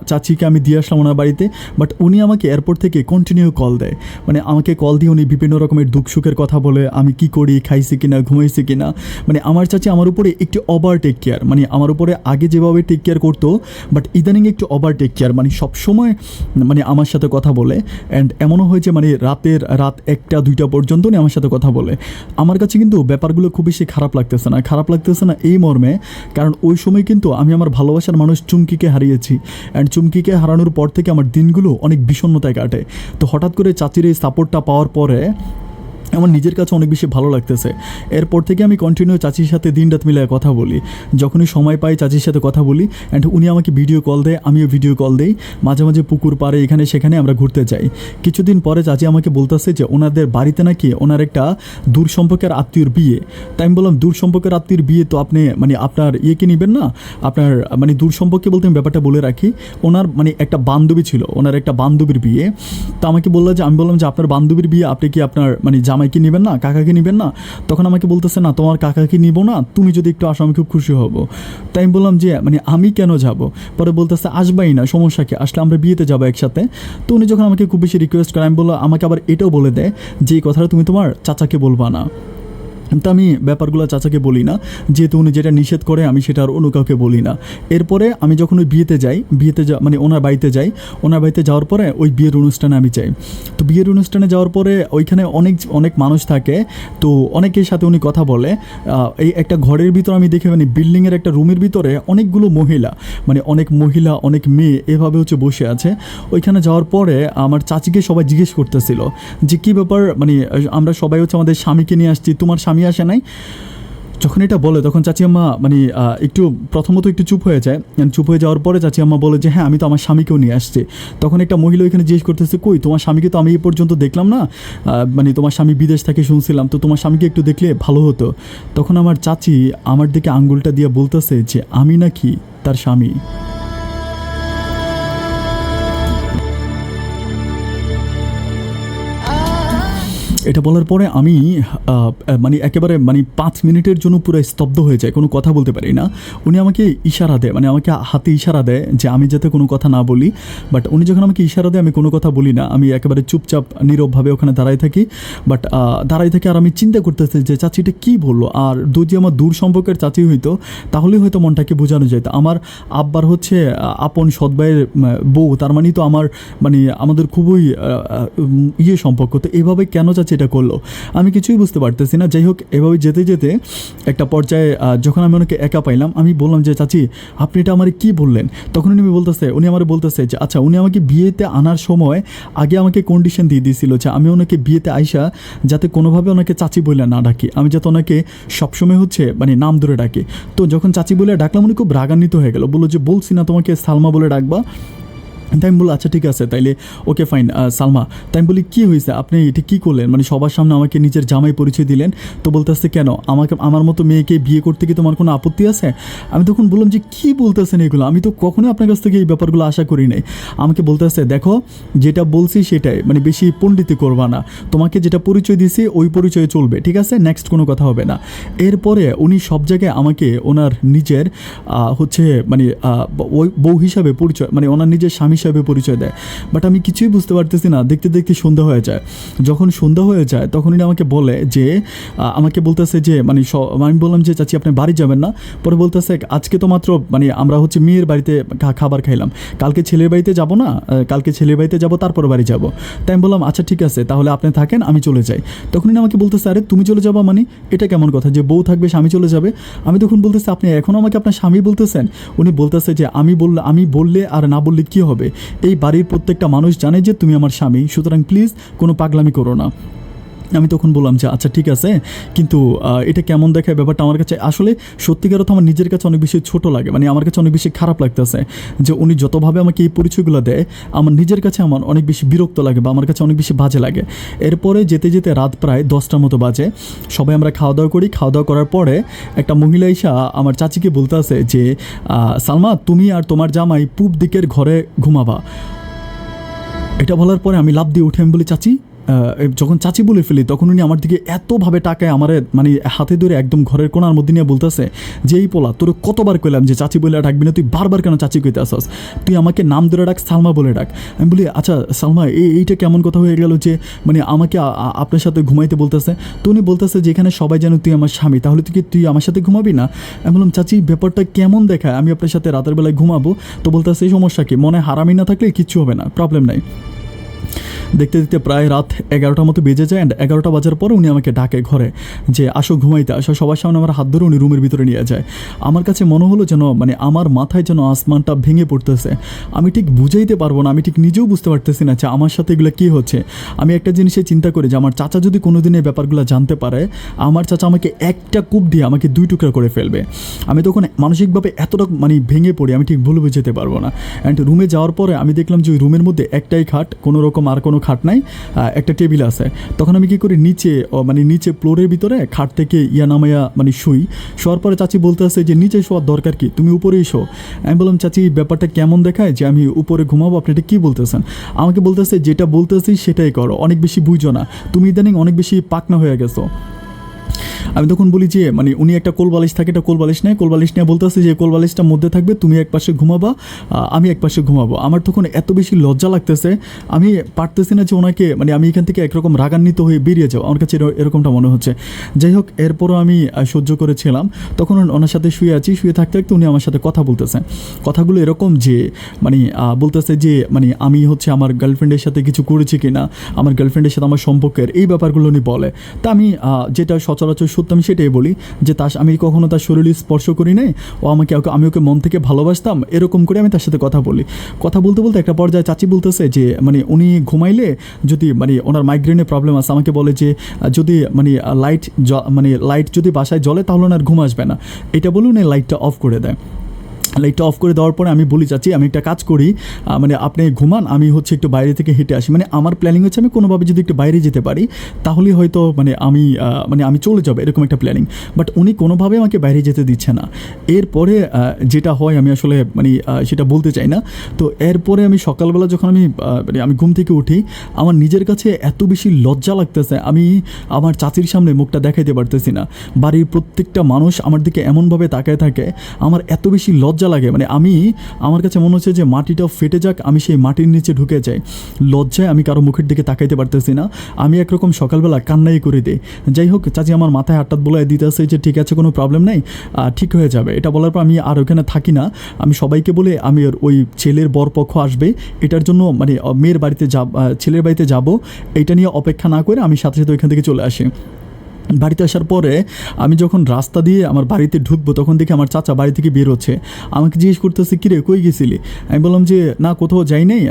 চাচিকে আমি দিয়ে আসলাম ওনার বাড়িতে। বাট উনি আমাকে এয়ারপোর্ট থেকে কন্টিনিউ কল দেয়, মানে আমাকে কল দিয়ে উনি বিভিন্ন রকমের দুঃখ সুখের কথা বলে, আমি কি করি, খাইছি কিনা, ঘুমাইছি কিনা। মানে আমার চাচি আমার উপরে একটু ওভার টেক কেয়ার, মানে আমার উপরে আগে যেভাবে টেক কেয়ার করতো বাট ইদানিং একটু ওভার টেক কেয়ার, মানে সবসময় মানে আমার সাথে কথা বলে। অ্যান্ড এমনও হয়েছে মানে রাত 1টা 2টা পর্যন্ত উনি আমার সাথে কথা বলে। আমার কাছে কিন্তু ব্যাপারগুলো খুব বেশি খারাপ লাগতেছে না এই মর্মে, কারণ ওই সময় কিন্তু আমি আমার ভালোবাসার মানুষ চুমকিকে হারিয়েছি। অ্যান্ড চুমকিকে হারানোর পর থেকে আমার দিনগুলো অনেক বিষণ্ণতায় কাটে। তো হঠাৎ করে চাচির এই সাপোর্টটা পাওয়ার পরে আমার নিজের কাছে অনেক বেশি ভালো লাগতেছে। এরপর থেকে আমি কন্টিনিউ চাচির সাথে দিন রাত মিলিয়ে কথা বলি, যখনই সময় পাই চাচির সাথে কথা বলি। অ্যান্ড উনি আমাকে ভিডিও কল দেয়, আমিও ভিডিও কল দিই। মাঝে মাঝে পুকুর পাড়ে এখানে সেখানে আমরা ঘুরতে যাই। কিছুদিন পরে চাচি আমাকে বলতেছে যে ওনাদের বাড়িতে নাকি ওনার একটা দূর সম্পর্কের আত্মীয়র বিয়ে। তাই আমি বললাম দূর সম্পর্কের আত্মীয়র বিয়ে তো আপনি মানে আপনার ইয়েকে নেবেন না, আপনার মানে দূর সম্পর্কে বলতে আমি ব্যাপারটা বলে রাখি, ওনার মানে একটা বান্ধবী ছিল, ওনার একটা বান্ধবীর বিয়ে। তো আমাকে বললো যে, আমি বললাম যে আপনার বান্ধবীর বিয়ে আপনি কি আপনার মানে জামাইকে নেবেন না, কাকাকে নেবেন না? তখন আমাকে বলতেছে না, তোমার কাকাকে নিব না, তুমি যদি একটু আসো আমি খুব খুশি হব। তাই আমি বললাম যে মানে আমি কেন যাব? পরে বলতেছে আসবাই না, সমস্যা কি, আসলে আমরা বিয়েতে যাবো একসাথে। তো উনি যখন আমাকে খুব বেশি রিকোয়েস্ট করে, আমি বললাম, আমাকে আবার এটাও বলে দেয় যে এই কথাটা তুমি তোমার চাচাকে বলবা না। তো আমি ব্যাপারগুলো চাচাকে বলি না, যেহেতু উনি যেটা নিষেধ করে আমি সেটা আর অন্য কাউকে বলি না। এরপরে আমি যখন ওই বিয়েতে যাই, মানে ওনার বাড়িতে যাওয়ার পরে ওই বিয়ের অনুষ্ঠানে আমি যাই। তো বিয়ের অনুষ্ঠানে যাওয়ার পরে ওইখানে অনেক মানুষ থাকে, তো অনেকের সাথে উনি কথা বলে। এই একটা ঘরের ভিতর আমি দেখি, মানে বিল্ডিংয়ের একটা রুমের ভিতরে অনেকগুলো মহিলা, মানে অনেক মেয়ে এভাবে হচ্ছে বসে আছে। ওইখানে যাওয়ার পরে আমার চাচিকে সবাই জিজ্ঞেস করতেছিল যে কী ব্যাপার, মানে আমরা সবাই হচ্ছে আমাদের স্বামীকে নিয়ে আসছি, তোমার স্বামী আসে নাই? যখন এটা বলে তখন চাচি আম্মা মানে প্রথমত একটু চুপ হয়ে যায়। চুপ হয়ে যাওয়ার পরে চাচি আম্মা বলে যে হ্যাঁ, আমি তো আমার স্বামীকেও নিয়ে আসছি। তখন একটা মহিলা ওইখানে জিজ্ঞেস করতেছে, কই তোমার স্বামীকে তো আমি এ পর্যন্ত দেখলাম না, মানে তোমার স্বামী বিদেশ থেকে শুনছিলাম, তো তোমার স্বামীকে একটু দেখলে ভালো হতো। তখন আমার চাচি আমার দিকে আঙ্গুলটা দিয়ে বলতেছে যে আমি নাকি তার স্বামী। এটা বলার পরে আমি মানে একেবারে মানে 5 মিনিটের জন্য পুরো স্তব্ধ হয়ে যায়, কোনো কথা বলতে পারি না। উনি আমাকে ইশারা দেয়, মানে আমাকে হাতে ইশারা দেয় যে আমি যাতে কোনো কথা না বলি। বাট উনি যখন আমাকে ইশারা দেয় আমি কোনো কথা বলি না, আমি একেবারে চুপচাপ নীরবভাবে ওখানে দাঁড়ায় থাকি। বাট দাঁড়াই থেকে আর আমি চিন্তা করতেছি যে চাচি এটা কী বললো। আর যদি আমার দূর সম্পর্কের চাচি হইতো তাহলেই হয়তো মনটাকে বোঝানো যেত। আমার আব্বার হচ্ছে আপন সৎ ভাইয়ের বউ, তার মানে তো আমার মানে আমাদের খুবই সম্পর্ক। তো এভাবে কেন চাচি এটা করলো আমি কিছুই বুঝতে পারতেছি না। যাই হোক, এভাবে যেতে যেতে একটা পর্যায়ে যখন আমি ওনাকে একা পাইলাম, আমি বললাম যে চাচি আপনি এটা আমার কি বললেন? তখন উনি আমার বলতেছে যে আচ্ছা, উনি আমাকে বিয়েতে আনার সময় আগে আমাকে কন্ডিশন দিয়ে দিয়েছিল যে আমি ওনাকে বিয়েতে আইসা যাতে কোনোভাবে ওনাকে চাচি বলে না ডাকি, আমি যাতে ওনাকে সবসময় হচ্ছে মানে নাম ধরে ডাকি। তো যখন চাচি বলে ডাকলাম উনি খুব রাগান্বিত হয়ে গেল, বললো যে বলছি না তোমাকে সালমা বলে ডাকবা। তাই আমি বললো আচ্ছা ঠিক আছে, তাইলে ওকে ফাইন সালমা। তাই আমি বলি কী হয়েছে, আপনি এটা কী করলেন, মানে সবার সামনে আমাকে নিজের জামাই পরিচয় দিলেন। তো বলতেছে কেন, আমার মতো মেয়েকে বিয়ে করতে কি তোমার কোনো আপত্তি আছে? আমি তখন বললাম যে কী বলতেছেন এগুলো, আমি তো কখনোই আপনার কাছ থেকে এই ব্যাপারগুলো আশা করি নাই। আমাকে বলতেছে দেখো যেটা বলছি সেটাই, মানে বেশি পণ্ডিতি করবা না, তোমাকে যেটা পরিচয় দিছি ওই পরিচয়ে চলবে, ঠিক আছে, নেক্সট কোনো কথা হবে না। এরপরে উনি সব জায়গায় আমাকে ওনার নিজের হচ্ছে মানে ওই বউ হিসাবে পরিচয়, মানে ওনার নিজের স্বামী হিসাবে পরিচয় দেয়। বাট আমি কিছুই বুঝতে পারতেছি না। দেখতে দেখতে সন্ধ্যা হয়ে যায়। যখন সন্ধ্যা হয়ে যায় তখন উনি আমাকে বলে যে আমাকে বলতেছে যে মানে আমি বললাম যে চাচি আপনি বাড়ি যাবেন না? পরে বলতেছে আজকে তো মাত্র মানে আমরা হচ্ছে মেয়ের বাড়িতে খাবার খাইলাম, কালকে ছেলের বাড়িতে যাব না, কালকে ছেলের বাড়িতে যাব তারপর বাড়ি যাব। তাই আমি বললাম আচ্ছা ঠিক আছে, তাহলে আপনি থাকেন আমি চলে যাই। তখন উনি আমাকে বলতেছে আরে তুমি চলে যাবা মানে এটা কেমন কথা যে বউ থাকবে স্বামী চলে যাবে? আমি তখন বলতেছি আপনি এখনও আমাকে আপনার স্বামী বলতেছেন? উনি বলতেছে যে আমি বললে আর না বললে কী হবে, হবে। এই বাড়ির প্রত্যেকটা মানুষ জানে যে তুমি আমার স্বামী, সুতরাং প্লিজ কোনো পাগলামি করো না। আমি তখন বললাম যে আচ্ছা ঠিক আছে, কিন্তু এটা কেমন দেখায় ব্যাপারটা আমার কাছে আসলে সত্যিকার অর্থে আমার নিজের কাছে অনেক বেশি ছোট লাগে, মানে আমার কাছে অনেক বেশি খারাপ লাগতেছে যে উনি যতভাবে আমাকে এই পরিচয়গুলো দেয় আমার নিজের কাছে আমার অনেক বেশি বিরক্ত লাগে বা আমার কাছে অনেক বেশি বাজে লাগে। এরপরে যেতে যেতে রাত প্রায় 10টার মতো বাজে, সবাই আমরা খাওয়া দাওয়া করি। খাওয়া দাওয়া করার পরে একটা মহিলা এসে আমার চাচিকে বলতে আছে যে সালমা, তুমি আর তোমার জামাই পূব দিকের ঘরে ঘুমাবা। এটা বলার পরে আমি লাফ দিয়ে উঠে আমি বলি চাচি, যখন চাচি বলে ফেলি তখন উনি আমার দিকে এতভাবে টাকায় আমার মানে হাতে ধরে একদম ঘরের কোণার মধ্যে নিয়ে বলতেছে যে এই পোলা, তোর কতবার কইলাম যে চাচি বলে ডাকবি না, তুই বারবার কেন চাচি কইতে আসস, তুই আমাকে নাম ধরে ডাক, সালমা বলে ডাক। আমি বলি আচ্ছা সালমা, এইটা কেমন কথা হয়ে গেল যে মানে আমাকে আপনার সাথে ঘুমাইতে বলতেছে? তো উনি বলতেছে যে এখানে সবাই জানো তুই আমার স্বামী, তাহলে তুই আমার সাথে ঘুমাবি না? আমি বললাম চাচি ব্যাপারটা কেমন দেখায়, আমি আপনার সাথে রাতের বেলায় ঘুমাবো? তো বলতেছে এই সমস্যা কি, মনে হারামি না থাকলে কিচ্ছু হবে না, প্রবলেম নাই। দেখতে দেখতে প্রায় রাত 11টার মতো বেজে যায়। অ্যান্ড 11টা বাজার পরে উনি আমাকে ডাকে ঘরে যে আসো ঘুমাইতে আসো, সবার সামনে আমার হাত ধরে উনি রুমের ভিতরে নিয়ে যায়। আমার কাছে মনে হলো যেন মানে আমার মাথায় যেন আসমানটা ভেঙে পড়তেছে। আমি ঠিক বুঝাইতে পারবো না, আমি ঠিক নিজেও বুঝতে পারতেছি না যে আমার সাথে এগুলো কী হচ্ছে। আমি একটা জিনিসে চিন্তা করি যে আমার চাচা যদি কোনো দিন এই ব্যাপারগুলো জানতে পারে, আমার চাচা আমাকে একটা কূপ দিয়ে আমাকে 2 টুকরা করে ফেলবে। আমি তখন মানসিকভাবে এতটা মানে ভেঙে পড়ি, আমি ঠিক ভুলে বুঝাতে পারবো না। অ্যান্ড রুমে যাওয়ার পরে আমি দেখলাম যে ওই রুমের মধ্যে একটাই খাট, কোনো রকম আর কোনো খাট নাই, একটা টেবিল আছে। তখন আমি কী করি, নিচে ফ্লোরের ভিতরে খাট থেকে নামাইয়া মানে শোয়ার পরে চাচি বলতে আছে যে নিচে শোয়ার দরকার কি, তুমি উপরেই শো। আমি বললাম চাচি ব্যাপারটা কেমন দেখায় যে আমি উপরে ঘুমাবো, আপনি এটা কী বলতেছেন? আমাকে বলতেছে যেটা বলতেছি সেটাই করো, অনেক বেশি বুঝো না, তুমি ইদানিং অনেক বেশি পাকনা হয়ে গেছো। আমি তখন বলি যে মানে উনি একটা কোলবালিশ থাকে, এটা কোলবালিশ নেয়, কোলবালিশ নিয়ে বলতেছে যে কোলবালিশটা মধ্যে থাকবে, তুমি এক পাশে ঘুমাবা, আমি এক পাশে ঘুমাবো। আমার তখন এত বেশি লজ্জা লাগতেছে, আমি পারতেছি না যে ওনাকে মানে আমি এখান থেকে একরকম রাগান্বিত হয়ে বেরিয়ে যাও, আমার কাছে এরকমটা মনে হচ্ছে। যাই হোক, এরপরও আমি সহ্য করেছিলাম। তখন ওনার সাথে শুয়ে আছি, শুয়ে থাকতে থাকতে উনি আমার সাথে কথা বলতেছে। কথাগুলো এরকম যে মানে বলতেছে যে মানে আমি হচ্ছে আমার গার্লফ্রেন্ডের সাথে কিছু করেছি কি না, আমার গার্লফ্রেন্ডের সাথে আমার সম্পর্কের এই ব্যাপারগুলো উনি বলে। তা আমি যেটা সচরাচর সত্য আমি সেটাই বলি যে আমি কখনো তার শরীরে স্পর্শ করি নাই, আমি ওকে মন থেকে ভালোবাসতাম, এরকম করে আমি তার সাথে কথা বলি। কথা বলতে বলতে একটা পর্যায়ে চাচি বলতেছে যে মানে উনি ঘুমাইলে যদি মানে ওনার মাইগ্রেনের প্রবলেম আছে, আমাকে বলে যে যদি লাইট যদি বাসায় জ্বলে তাহলে ওনার ঘুম আসবে না, এটা বলে উনি লাইটটা অফ করে দেয়। লাইটটা অফ করে দেওয়ার পরে আমি বলি চাচি আমি একটা কাজ করি, মানে আপনি ঘুমান, আমি হচ্ছে একটু বাইরে থেকে হেঁটে আসি। মানে আমার প্ল্যানিং হচ্ছে আমি কোনোভাবে যদি একটু বাইরে যেতে পারি তাহলে হয়তো আমি চলে যাবো, এরকম একটা প্ল্যানিং। বাট উনি কোনোভাবে আমাকে বাইরে যেতে দিচ্ছে না। এরপরে যেটা হয় আমি আসলে সেটা বলতে চাই না। তো এরপরে আমি সকালবেলা যখন আমি ঘুম থেকে উঠি, আমার নিজের কাছে এত বেশি লজ্জা লাগতেছে, আমি আমার চাচির সামনে মুখটা দেখাইতে পারতেছি না। বাড়ির প্রত্যেকটা মানুষ আমার দিকে এমনভাবে তাকায় থাকে, আমার এত বেশি লজ্জা লাগে, মানে আমার কাছে মনে হচ্ছে যে মাটিটাও ফেটে যাক, আমি সেই মাটির নিচে ঢুকে যাই। লজ্জায় আমি কারো মুখের দিকে তাকাইতে পারতেছি না, আমি একরকম সকালবেলা কান্নাই করে দিই। যাই হোক, চাচি আমার মাথায় হাতটাত বলে দিতেছে যে ঠিক আছে, কোনো প্রবলেম নেই, ঠিক হয়ে যাবে। এটা বলার পর আমি আর ওখানে থাকি না, আমি সবাইকে বলে আমি ওই ছেলের বরপক্ষ আসবে এটার জন্য মেয়ের বাড়িতে ছেলের বাড়িতে যাব, এটা নিয়ে অপেক্ষা না করে আমি সাথে সাথে ওইখান থেকে চলে আসি। বাড়িতে আসার পরে আমি যখন রাস্তা দিয়ে আমার বাড়িতে ঢুকবো তখন দেখি আমার চাচা বাড়ি থেকে বের হচ্ছে। আমাকে জিজ্ঞেস করতেছে কিরে কই গেছিলি? আমি বললাম যে না কোথাও যাই নাই,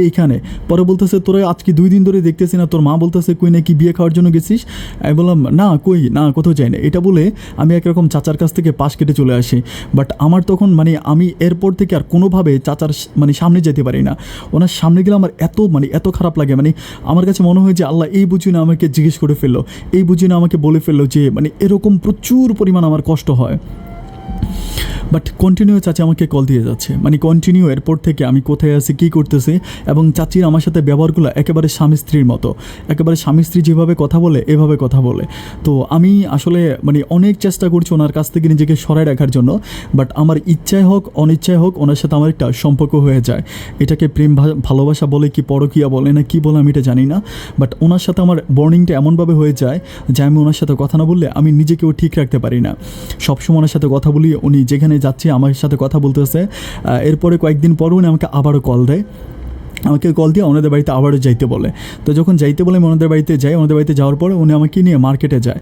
এইখানে। পরে বলতেছে তোরা আজকে 2 দিন ধরে দেখতেছি না, তোর মা বলতেছে কই নাকি বিয়ে খাওয়ার জন্য গেছিস? আমি বললাম না কোথাও যাই না। এটা বলে আমি একরকম চাচার কাছ থেকে পাশ কেটে চলে আসি। বাট আমার তখন আমি এরপর থেকে আর কোনোভাবে চাচার সামনে যেতে পারি না। ওনার সামনে গেলে আমার এত খারাপ লাগে, আমার কাছে মনে হয় যে আল্লাহ এই বুঝি না আমাকে জিজ্ঞেস করে ফেললো, এই বুঝি না আমাকে বলে ফেললো যে এরকম প্রচুর পরিমাণ আমার কষ্ট হয়। বাট কন্টিনিউ চাচি আমাকে কল দিয়ে যাচ্ছে, কন্টিনিউ এরপর থেকে আমি কোথায় আছি কী করতেছি, এবং চাচির আমার সাথে ব্যবহারগুলো একেবারে স্বামী স্ত্রীর মতো, একেবারে স্বামী স্ত্রী যেভাবে কথা বলে এভাবে কথা বলে। তো আমি আসলে অনেক চেষ্টা করছি ওনার কাছ থেকে নিজেকে সরাই রাখার জন্য, বাট আমার ইচ্ছায় হোক অনিচ্ছায় হোক ওনার সাথে আমার একটা সম্পর্ক হয়ে যায়। এটাকে প্রেম ভালোবাসা বলে কি পরকীয়া বলে না কি বলে আমি এটা জানি না, বাট ওনার সাথে আমার বর্নিংটা এমনভাবে হয়ে যায় যে আমি ওনার সাথে কথা না বললে আমি নিজেকেও ঠিক রাখতে পারি না। সবসময় ওনার সাথে কথা বলি, উনি যেখানে যাচ্ছে আমার সাথে কথা বলতেছে। এরপরে কয়েকদিন পর উনি আমাকে আবারও কল দেয়, আমাকে কল দিয়ে ওনাদের বাড়িতে আবারও যাইতে বলে। তো যখন যাইতে বলে আমি ওনাদের বাড়িতে যাই, ওনাদের বাড়িতে যাওয়ার পরে উনি আমাকে নিয়ে মার্কেটে যায়।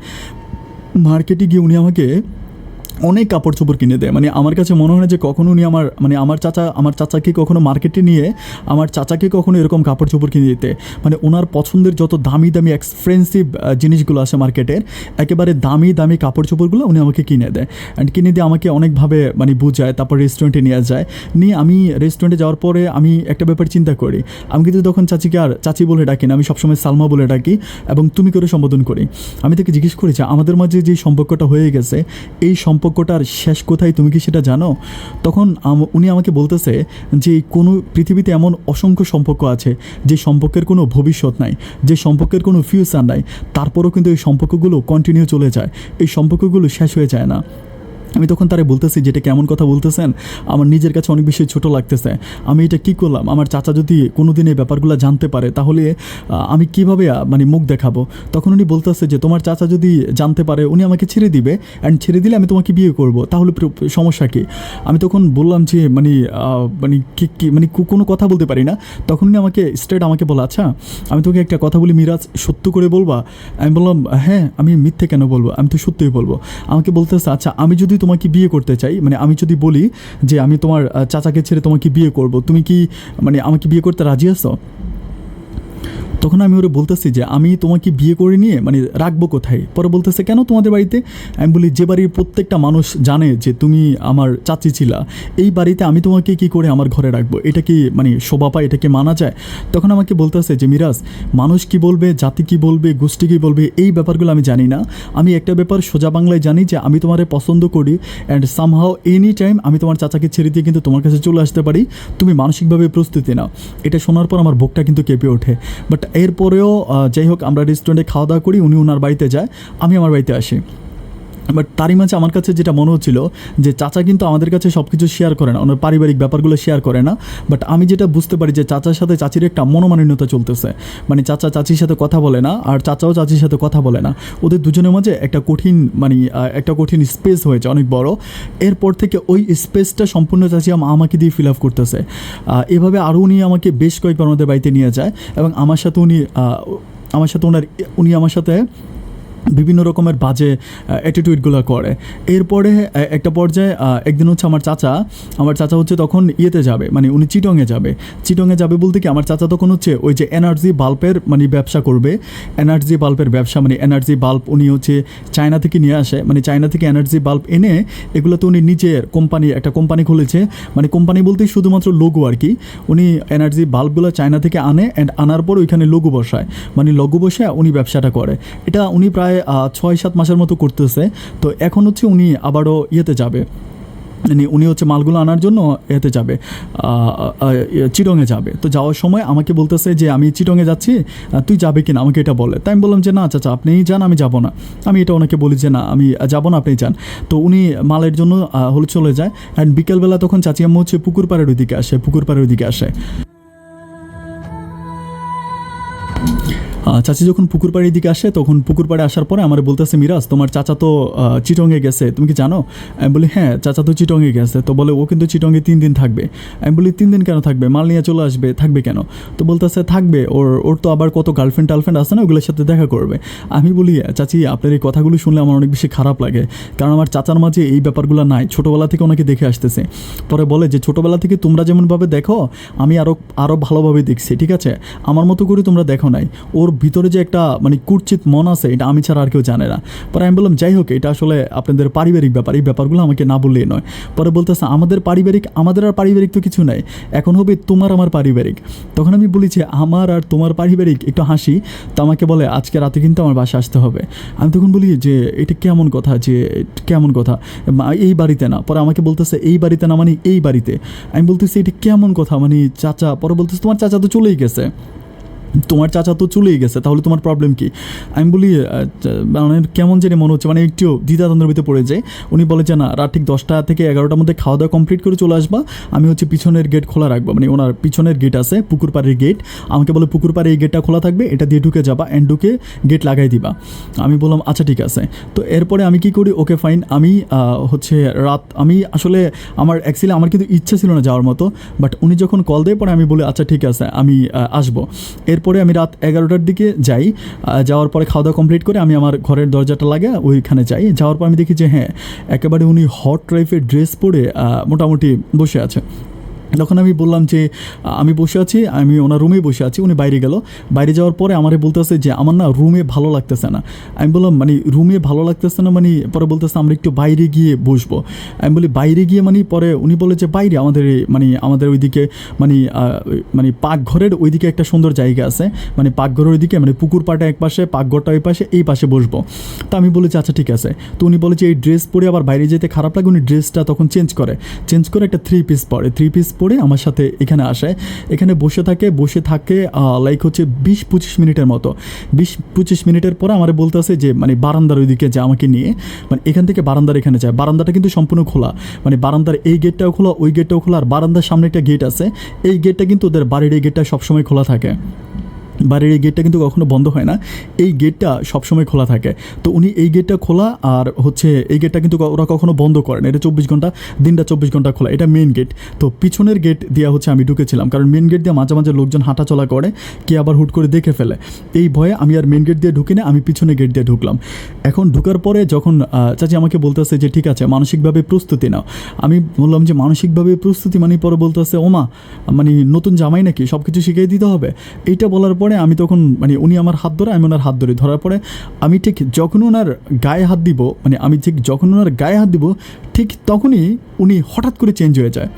মার্কেটে গিয়ে উনি আমাকে অনেক কাপড় চোপড় কিনে দেয়। মানে আমার কাছে মনে হয় না যে কখনো উনি আমার চাচাকে কখনো মার্কেটে নিয়ে আমার চাচাকে কখনো এরকম কাপড় চোপড় কিনে দিতে, মানে ওনার পছন্দের যত দামি দামি এক্সপেন্সিভ জিনিসগুলো আছে মার্কেটের, একেবারে দামি দামি কাপড় চোপড়গুলো উনি আমাকে কিনে দেয়। অ্যান্ড কিনে দিয়ে আমাকে অনেকভাবে মানে বুঝায়, তারপর রেস্টুরেন্টে নিয়ে যায়। নিয়ে আমি রেস্টুরেন্টে যাওয়ার পরে আমি একটা ব্যাপার চিন্তা করি, আমি কিন্তু তখন চাচিকে আর চাচি বলে ডাকি না, আমি সবসময় সালমা বলে ডাকি এবং তুমি করে সম্বোধন করি। আমি তাকে জিজ্ঞেস করেছি আমাদের মাঝে যে সম্পর্কটা হয়ে গেছে, এই সম্পর্কটার শেষ কোথায়, তুমি কি সেটা জানো? তখন উনি আমাকে বলতেছে যে কোনো পৃথিবীতে এমন অসংখ্য সম্পর্ক আছে যে সম্পর্কের কোনো ভবিষ্যৎ নাই, যে সম্পর্কের কোনো ফিউচার নাই, তারপরেও কিন্তু এই সম্পর্কগুলো কন্টিনিউ চলে যায়, এই সম্পর্কগুলো শেষ হয়ে যায় না। আমি তখন তারে বলতেছি যেটা কেমন কথা বলতেছেন, আমার নিজের কাছে অনেক বেশি ছোটো লাগতেছে, আমি এটা কী করলাম, আমার চাচা যদি কোনো দিন এই ব্যাপারগুলো জানতে পারে তাহলে আমি কীভাবে মানে মুখ দেখাবো। তখন উনি বলতেছে যে তোমার চাচা যদি জানতে পারে উনি আমাকে ছেড়ে দিবে, অ্যান্ড ছেড়ে দিলে আমি তোমাকে বিয়ে করব, তাহলে সমস্যা কী? আমি তখন বললাম যে মানে কি মানে কোনো কথা বলতে পারি না। তখন উনি আমাকে স্ট্রেট আমাকে বলা, আচ্ছা আমি তোকে একটা কথা বলি মিরাজ, সত্য করে বলবা? আমি বললাম হ্যাঁ, আমি মিথ্যে কেন বলবো, আমি তো সত্যিই বলবো। আমাকে বলতেছে আচ্ছা আমি যদি তোমাকে বিয়ে করতে চাই, মানে আমি যদি বলি যে আমি তোমার চাচাকে ছেড়ে তোমাকে বিয়ে করব, তুমি কি মানে আমাকে বিয়ে করতে রাজি আছো? তখন আমি ওরা বলতেছি যে আমি তোমাকে বিয়ে করে নিয়ে মানে রাখবো কোথায়? পরে বলতেছে কেন তোমাদের বাড়িতে? আমি বলি যে বাড়ির প্রত্যেকটা মানুষ জানে যে তুমি আমার চাচি ছিলা, এই বাড়িতে আমি তোমাকে কি করে আমার ঘরে রাখবো? এটা কি মানে শোভা পায়, এটা কি মানা যায়? তখন আমাকে বলতেছে যে মিরাজ, মানুষ কি বলবে, জাতি কি বলবে, গোষ্ঠী কি বলবে, এই ব্যাপারগুলো আমি জানি না। আমি একটা ব্যাপার সোজা বাংলায় জানি যে আমি তোমারে পছন্দ করি, অ্যান্ড সামহাও এনি টাইম আমি তোমার চাচাকে ছেড়ে দিয়ে কিন্তু তোমার কাছে চলে আসতে পারি, তুমি মানসিকভাবে প্রস্তুতি নাও। এটা শোনার পর আমার বুকটা কিন্তু কেঁপে ওঠে। বাট এরপরেও যাই হোক আমরা রেস্টুরেন্টে খাওয়া দাওয়া করি, উনি ওনার বাড়িতে যায়, আমি আমার বাড়িতে আসি। বাট তারই মাঝে আমার কাছে যেটা মনে হচ্ছিল যে চাচা কিন্তু আমাদের কাছে সব কিছু শেয়ার করে না, ওনার পারিবারিক ব্যাপারগুলো শেয়ার করে না। বাট আমি যেটা বুঝতে পারি যে চাচার সাথে চাচির একটা মনোমালিন্যতা চলতেছে, মানে চাচা চাচির সাথে কথা বলে না, আর চাচাও চাচির সাথে কথা বলে না, ওদের দুজনের মাঝে একটা কঠিন স্পেস হয়েছে অনেক বড়। এরপর থেকে ওই স্পেসটা সম্পূর্ণ চাচি আমাকে দিয়ে ফিল আপ করতেছে। এভাবে আরও উনি আমাকে বেশ কয়েকবার আমাদের বাড়িতে নিয়ে যায় এবং আমার সাথে উনি আমার সাথে বিভিন্ন রকমের বাজে অ্যাটিটিউডগুলো করে। এরপরে একটা পর্যায়ে একদিন হচ্ছে আমার চাচা হচ্ছে তখন ইয়েতে যাবে, মানে উনি চিটংয়ে যাবে বলতে কি আমার চাচা তখন হচ্ছে ওই যে এনার্জি বাল্বের মানে ব্যবসা করবে, এনার্জি বাল্বের ব্যবসা, মানে এনার্জি বাল্ব উনি হচ্ছে চায়না থেকে নিয়ে আসে, মানে চায়না থেকে এনার্জি বাল্ব এনে এগুলোতে উনি নিজের একটা কোম্পানি খুলেছে, মানে কোম্পানি বলতে শুধুমাত্র লোগো আর কি। উনি এনার্জি বাল্বগুলো চায়না থেকে আনে, অ্যান্ড আনার পর ওইখানে লোগো বসায়, মানে লোগো বসায় উনি ব্যবসাটা করে। এটা উনি প্রায় 6-7 মাসের মতো করতেছে। তো এখন হচ্ছে উনি আবারও ইয়েতে যাবে, মানে উনি হচ্ছে মালগুলো আনার জন্য এতে যাবে, চিটংয়ে যাবে। তো যাওয়ার সময় আমাকে বলতেছে যে আমি চিটংয়ে যাচ্ছি, তুই যাবে কিনা আমাকে এটা বলে। তাই আমি বললাম যে না চাচা আপনিই যান, আমি যাব না। আমি এটা ওনাকে বলি যে না আমি যাব না, আপনি যান। তো উনি মালের জন্য চলে যায়। অ্যান্ড বিকেলবেলা তখন চাচি আম্মু হচ্ছে পুকুর পাড়ের ওইদিকে আসে। চাচি যখন পুকুর পাড়ের দিকে আসে, তখন পুকুর পাড়ে আসার পরে আমার বলতেছে মিরাজ তোমার চাচা তো চিটংয়ে গেছে, তুমি কি জানো? আমি বলি হ্যাঁ চাচা তো চিটংয়ে গেছে। তো বলে ও কিন্তু চিটংয়ে 3 দিন থাকবে। আমি বলি 3 দিন কেন থাকবে, মাল নিয়ে চলে আসবে, থাকবে কেন? তো বলতেছে থাকবে, ওর তো আবার কত গার্লফ্রেন্ড আছে না, ওগুলোর সাথে দেখা করবে। আমি বলি চাচি আপনার এই কথাগুলো শুনলে আমার অনেক বেশি খারাপ লাগে, কারণ আমার চাচার মাঝে এই ব্যাপারগুলো নাই, ছোটোবেলা থেকে ওনাকে দেখে আসতেছে। পরে বলে যে ছোটোবেলা থেকে তোমরা যেমনভাবে দেখো আমি আরও ভালোভাবে দেখছি, ঠিক আছে, আমার মতো করে তোমরা দেখো নাই। ওর ভিতরে যে একটা মানে কুৎসিত মন আছে, এটা আমি ছাড়া আর কেউ জানে না। পরে আমি বললাম যাই হোক এটা আসলে আপনাদের পারিবারিক ব্যাপার, এই ব্যাপারগুলো আমাকে না বললেই নয়। পরে বলতেছে আমাদের আর পারিবারিক তো কিছু নাই, এখন হবে তোমার আমার পারিবারিক। তখন আমি বলি যে আমার আর তোমার পারিবারিক, একটু হাসি। তো আমাকে বলে আজকে রাতে কিন্তু আমার বাসা আসতে হবে। আমি তখন বলি যে এটা কেমন কথা, এই বাড়িতে না। পরে আমাকে বলতেছে এই বাড়িতে না মানে এই বাড়িতে। আমি বলতেছি এটা কেমন কথা, মানে চাচা। পরে বলতেছে তোমার চাচা তো চলেই গেছে, তাহলে তোমার প্রবলেম কি? আমি বলি মানে কেমন জানি মনে হচ্ছে, মানে একটু দ্বিধাদ্বন্দ্বের ভিতরে পড়ে যায়। উনি বলে যে না রাত ঠিক 10টা থেকে 11টার মধ্যে খাওয়া দাওয়া কমপ্লিট করে চলে আসবা, আমি হচ্ছে পিছনের গেট খোলা রাখবো, মানে ওনার পিছনের গেট আছে পুকুর পাড়ের গেট। আমাকে বলে পুকুর পাড়ে এই গেটটা খোলা থাকবে, এটা দিয়ে ঢুকে যাবা, অ্যান্ড ঢুকে গেট লাগাই দিবা। আমি বললাম আচ্ছা ঠিক আছে। তো এরপরে আমি কি করি, ওকে ফাইন। আমি আসলে আমার কিন্তু ইচ্ছা ছিল না যাওয়ার মতো, বাট উনি যখন কল দেয় পরে আমি বলি আচ্ছা ঠিক আছে আমি আসবো। এরপরে আমি রাত 11টার দিকে যাই। যাওয়ার পরে খাওয়া দাওয়া কমপ্লিট করে আমি আমার ঘরের দরজাটা লাগে ওইখানে যাই। যাওয়ার পর আমি দেখি যে হ্যাঁ, একেবারে উনি হট টাইপের ড্রেস পরে মোটামুটি বসে আছে। তখন আমি বললাম যে আমি বসে আছি, আমি ওনার রুমেই বসে আছি। উনি বাইরে গেল। বাইরে যাওয়ার পরে আমারে বলতেছে যে আমার না রুমে ভালো লাগতেছে না। আমি বললাম মানে রুমে ভালো লাগতেছে না মানে? পরে বলতেছে আমরা একটু বাইরে গিয়ে বসবো। আমি বলি বাইরে গিয়ে মানে? পরে উনি বলে যে বাইরে আমাদের ওইদিকে মানে পাকঘরের ওইদিকে একটা সুন্দর জায়গা আছে, মানে পাকঘরের ওইদিকে মানে পুকুর পাটা এক পাশে, পাকঘরটা ওই পাশে, এই পাশে বসবো। তো আমি বলেছি আচ্ছা ঠিক আছে। তো উনি বলে যে এই ড্রেস পরে আবার বাইরে যেতে খারাপ লাগে। উনি ড্রেসটা তখন চেঞ্জ করে একটা 3 পিস পরে, 3 পিস পরে আমার সাথে এখানে আসে। এখানে বসে থাকে লাইক হচ্ছে 20-25 মিনিটের মতো। 20-25 মিনিটের পরে আমার বলতেছে যে মানে বারান্দার ওইদিকে যে আমাকে নিয়ে, মানে এখান থেকে বারান্দার এখানে যায়। বারান্দাটা কিন্তু সম্পূর্ণ খোলা, মানে বারান্দার এই গেটটাও খোলা, ওই গেটটাও খোলা, আর বারান্দার সামনে একটা গেট আছে। এই গেটটা কিন্তু ওদের বাড়ির এই গেটটা সবসময় খোলা থাকে। বাড়ির এই গেটটা কিন্তু কখনো বন্ধ হয় না, এই গেটটা সবসময় খোলা থাকে। তো উনি এই গেটটা খোলা, আর হচ্ছে এই গেটটা কিন্তু ওরা কখনো বন্ধ করে না। এটা 24 ঘন্টা, দিনটা 24 ঘন্টা খোলা। এটা মেন গেট। তো পিছনের গেট দিয়ে হচ্ছে আমি ঢুকেছিলাম, কারণ মেন গেট দিয়ে মাঝে মাঝে লোকজন হাঁটাচলা করে, কে আবার হুট করে দেখে ফেলে। এই ভয়ে আমি আর মেন গেট দিয়ে ঢুকি না, আমি পিছনে গেট দিয়ে ঢুকলাম। এখন ঢুকার পরে যখন চাচি আমাকে বলতেছে যে ঠিক আছে মানসিকভাবে প্রস্তুতি নাও। আমি বললাম যে মানসিকভাবে প্রস্তুতি মানে? পরে বলতেছে ওমা মানে নতুন জামাই নাকি, সব কিছু শিখিয়ে দিতে হবে। এইটা বলার পরে আমি তখন মানে উনি আমার হাত ধরে, আমি ওনার হাত ধরে, ধরার পরে আমি ঠিক যখন ওনার গায়ে হাত দিব, মানে আমি ঠিক যখন ওনার গায়ে হাত দিব ঠিক তখনই উনি হঠাৎ করে চেঞ্জ হয়ে যায়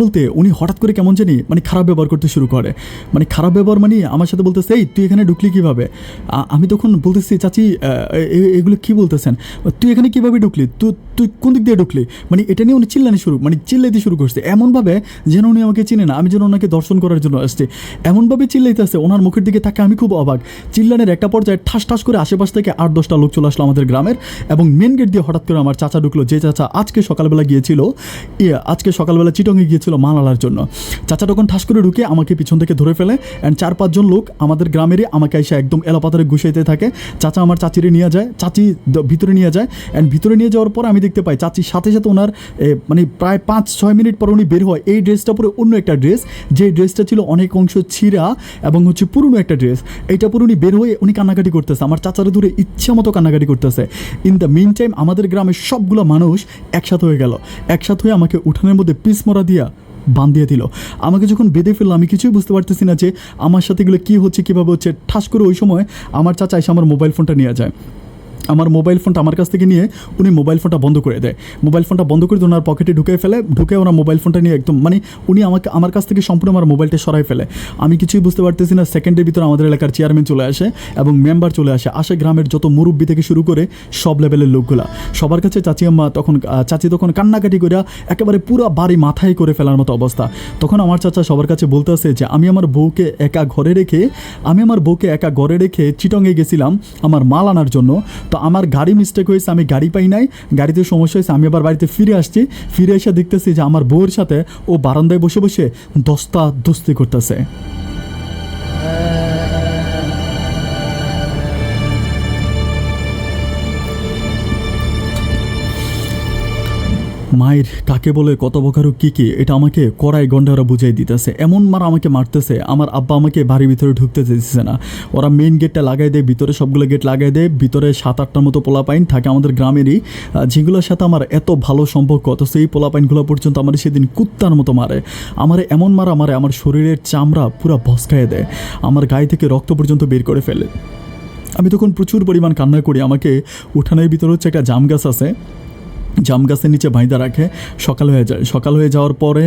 বলতে উনি হঠাৎ করে কেমন জানি মানে খারাপ ব্যবহার করতে শুরু করে। মানে খারাপ ব্যবহার মানে আমার সাথে বলতেছে এই তুই এখানে ঢুকলি কীভাবে? আমি তখন বলতেছি চাচি এগুলো কী বলতেছেন, তুই এখানে কীভাবে ঢুকলি, তুই কোন দিক দিয়ে ঢুকলি? মানে এটা নিয়ে উনি চিল্লাইতে শুরু করছে এমনভাবে যেন উনি আমাকে চিনে না, আমি যেন ওনাকে দর্শন করার জন্য আসছি। এমনভাবে চিল্লাইতে আসছে, ওনার মুখের দিকে তাকে আমি খুব অবাক। চিল্লানের একটা পর্যায়ে ঠাস করে আশেপাশ থেকে 8-10টা লোক চলে আসলো আমাদের গ্রামের, এবং মেন গেট দিয়ে হঠাৎ করে আমার চাচা ঢুকলো, যে চাচা আজকে সকালবেলা চিটংয়ে গিয়েছিল মাল আনার জন্য। চাচা তখন ঠাস করে ঢুকে আমাকে পিছন থেকে ধরে ফেলে, অ্যান্ড 4-5 জন লোক আমাদের গ্রামেরই আমাকে এসে একদম এলোপাতারে ঘুষাইতে থাকে। চাচা আমার চাচিরে নিয়ে যায়, চাচি ভিতরে নিয়ে যায়, অ্যান্ড ভিতরে নিয়ে যাওয়ার পর আমি দেখতে পাই চাচির সাথে ওনার মানে প্রায় 5-6 মিনিট পর উনি বের হয়। এই ড্রেসটা পরে অন্য একটা ড্রেস, যে ড্রেসটা ছিল অনেক অংশ ছিঁড়া এবং হচ্ছে পুরনো একটা ড্রেস, এইটা পরে উনি বের হয়ে উনি কান্নাকাটি করতেছে, আমার চাচারে ধরে ইচ্ছা মতো কান্নাকাটি করতেছে। ইন দ্য মিন টাইম আমাদের গ্রামের সবগুলো মানুষ একসাথে হয়ে গেল, একসাথে হয়ে আমাকে উঠানের মধ্যে পিস মরা দিয়া বান্ধিয়ে দিল। আমাকে যখন বেঁধে ফেললো আমি কিছুই বুঝতে পারতেছি না যে আমার সাথে এগুলো কী হচ্ছে, কীভাবে হচ্ছে। ঠাস করে ওই সময় আমার চাচা এসে আমার মোবাইল ফোনটা নিয়ে যায়। আমার মোবাইল ফোনটা আমার কাছ থেকে নিয়ে উনি মোবাইল ফোনটা বন্ধ করে দেয়। মোবাইল ফোনটা বন্ধ করে ওনার পকেটে ঢুকে ওনার মোবাইল ফোনটা নিয়ে একদম মানে উনি আমার কাছ থেকে সম্পূর্ণ আমার মোবাইলটা সরাই ফেলে। আমি কিছুই বুঝতে পারতেছি না। সেকেন্ডের ভিতরে আমাদের এলাকার চেয়ারম্যান চলে আসে এবং মেম্বার চলে আসে গ্রামের যত মুরব্বি থেকে শুরু করে সব লেভেলের লোকগুলা। সবার কাছে চাচি তখন কান্নাকাটি করে একেবারে পুরো বাড়ি মাথায় করে ফেলার মতো অবস্থা। তখন আমার চাচা সবার কাছে বলতে আসে যে আমি আমার বউকে একা ঘরে রেখে চিটংয়ে গেছিলাম আমার মাল আনার জন্য। তো আমার গাড়ি মিস্টেক হয়েছে, আমি গাড়ি পাই নাই, গাড়িতে সমস্যা হয়েছে, আমি আবার বাড়িতে ফিরে এসে দেখতেছি যে আমার বউয়ের সাথে ও বারান্দায় বসে বসে দস্তাদস্তি করতেছে। মায়ের কাকে বলে কত প্রকার কী এটা আমাকে কড়াই গন্ডা ওরা বুঝাই দিতেছে। এমন মারা আমাকে মারতেছে, আমার আব্বা আমাকে বাড়ির ভিতরে ঢুকতে দিতেছে না। ওরা মেইন গেটটা লাগাই দেয়, ভিতরে সবগুলো গেট লাগাই দেয়। ভিতরে 7-8টার মতো পোলাপাইন থাকে আমাদের গ্রামেরই, যেগুলোর সাথে আমার এত ভালো সম্পর্ক, অথচ এই পোলাপাইনগুলো পর্যন্ত আমার সেদিন কুত্তার মতো মারে। আমার এমন মারা আমার শরীরের চামড়া পুরো ভস্কায় দেয়, আমার গায়ে থেকে রক্ত পর্যন্ত বের করে ফেলে। আমি তখন প্রচুর পরিমাণ কান্না করি। আমাকে উঠানের ভিতরে হচ্ছে একটা জাম গাছ আছে, জাম গাছের নিচে বাইন্দা রাখে। সকাল হয়ে যাওয়ার পরে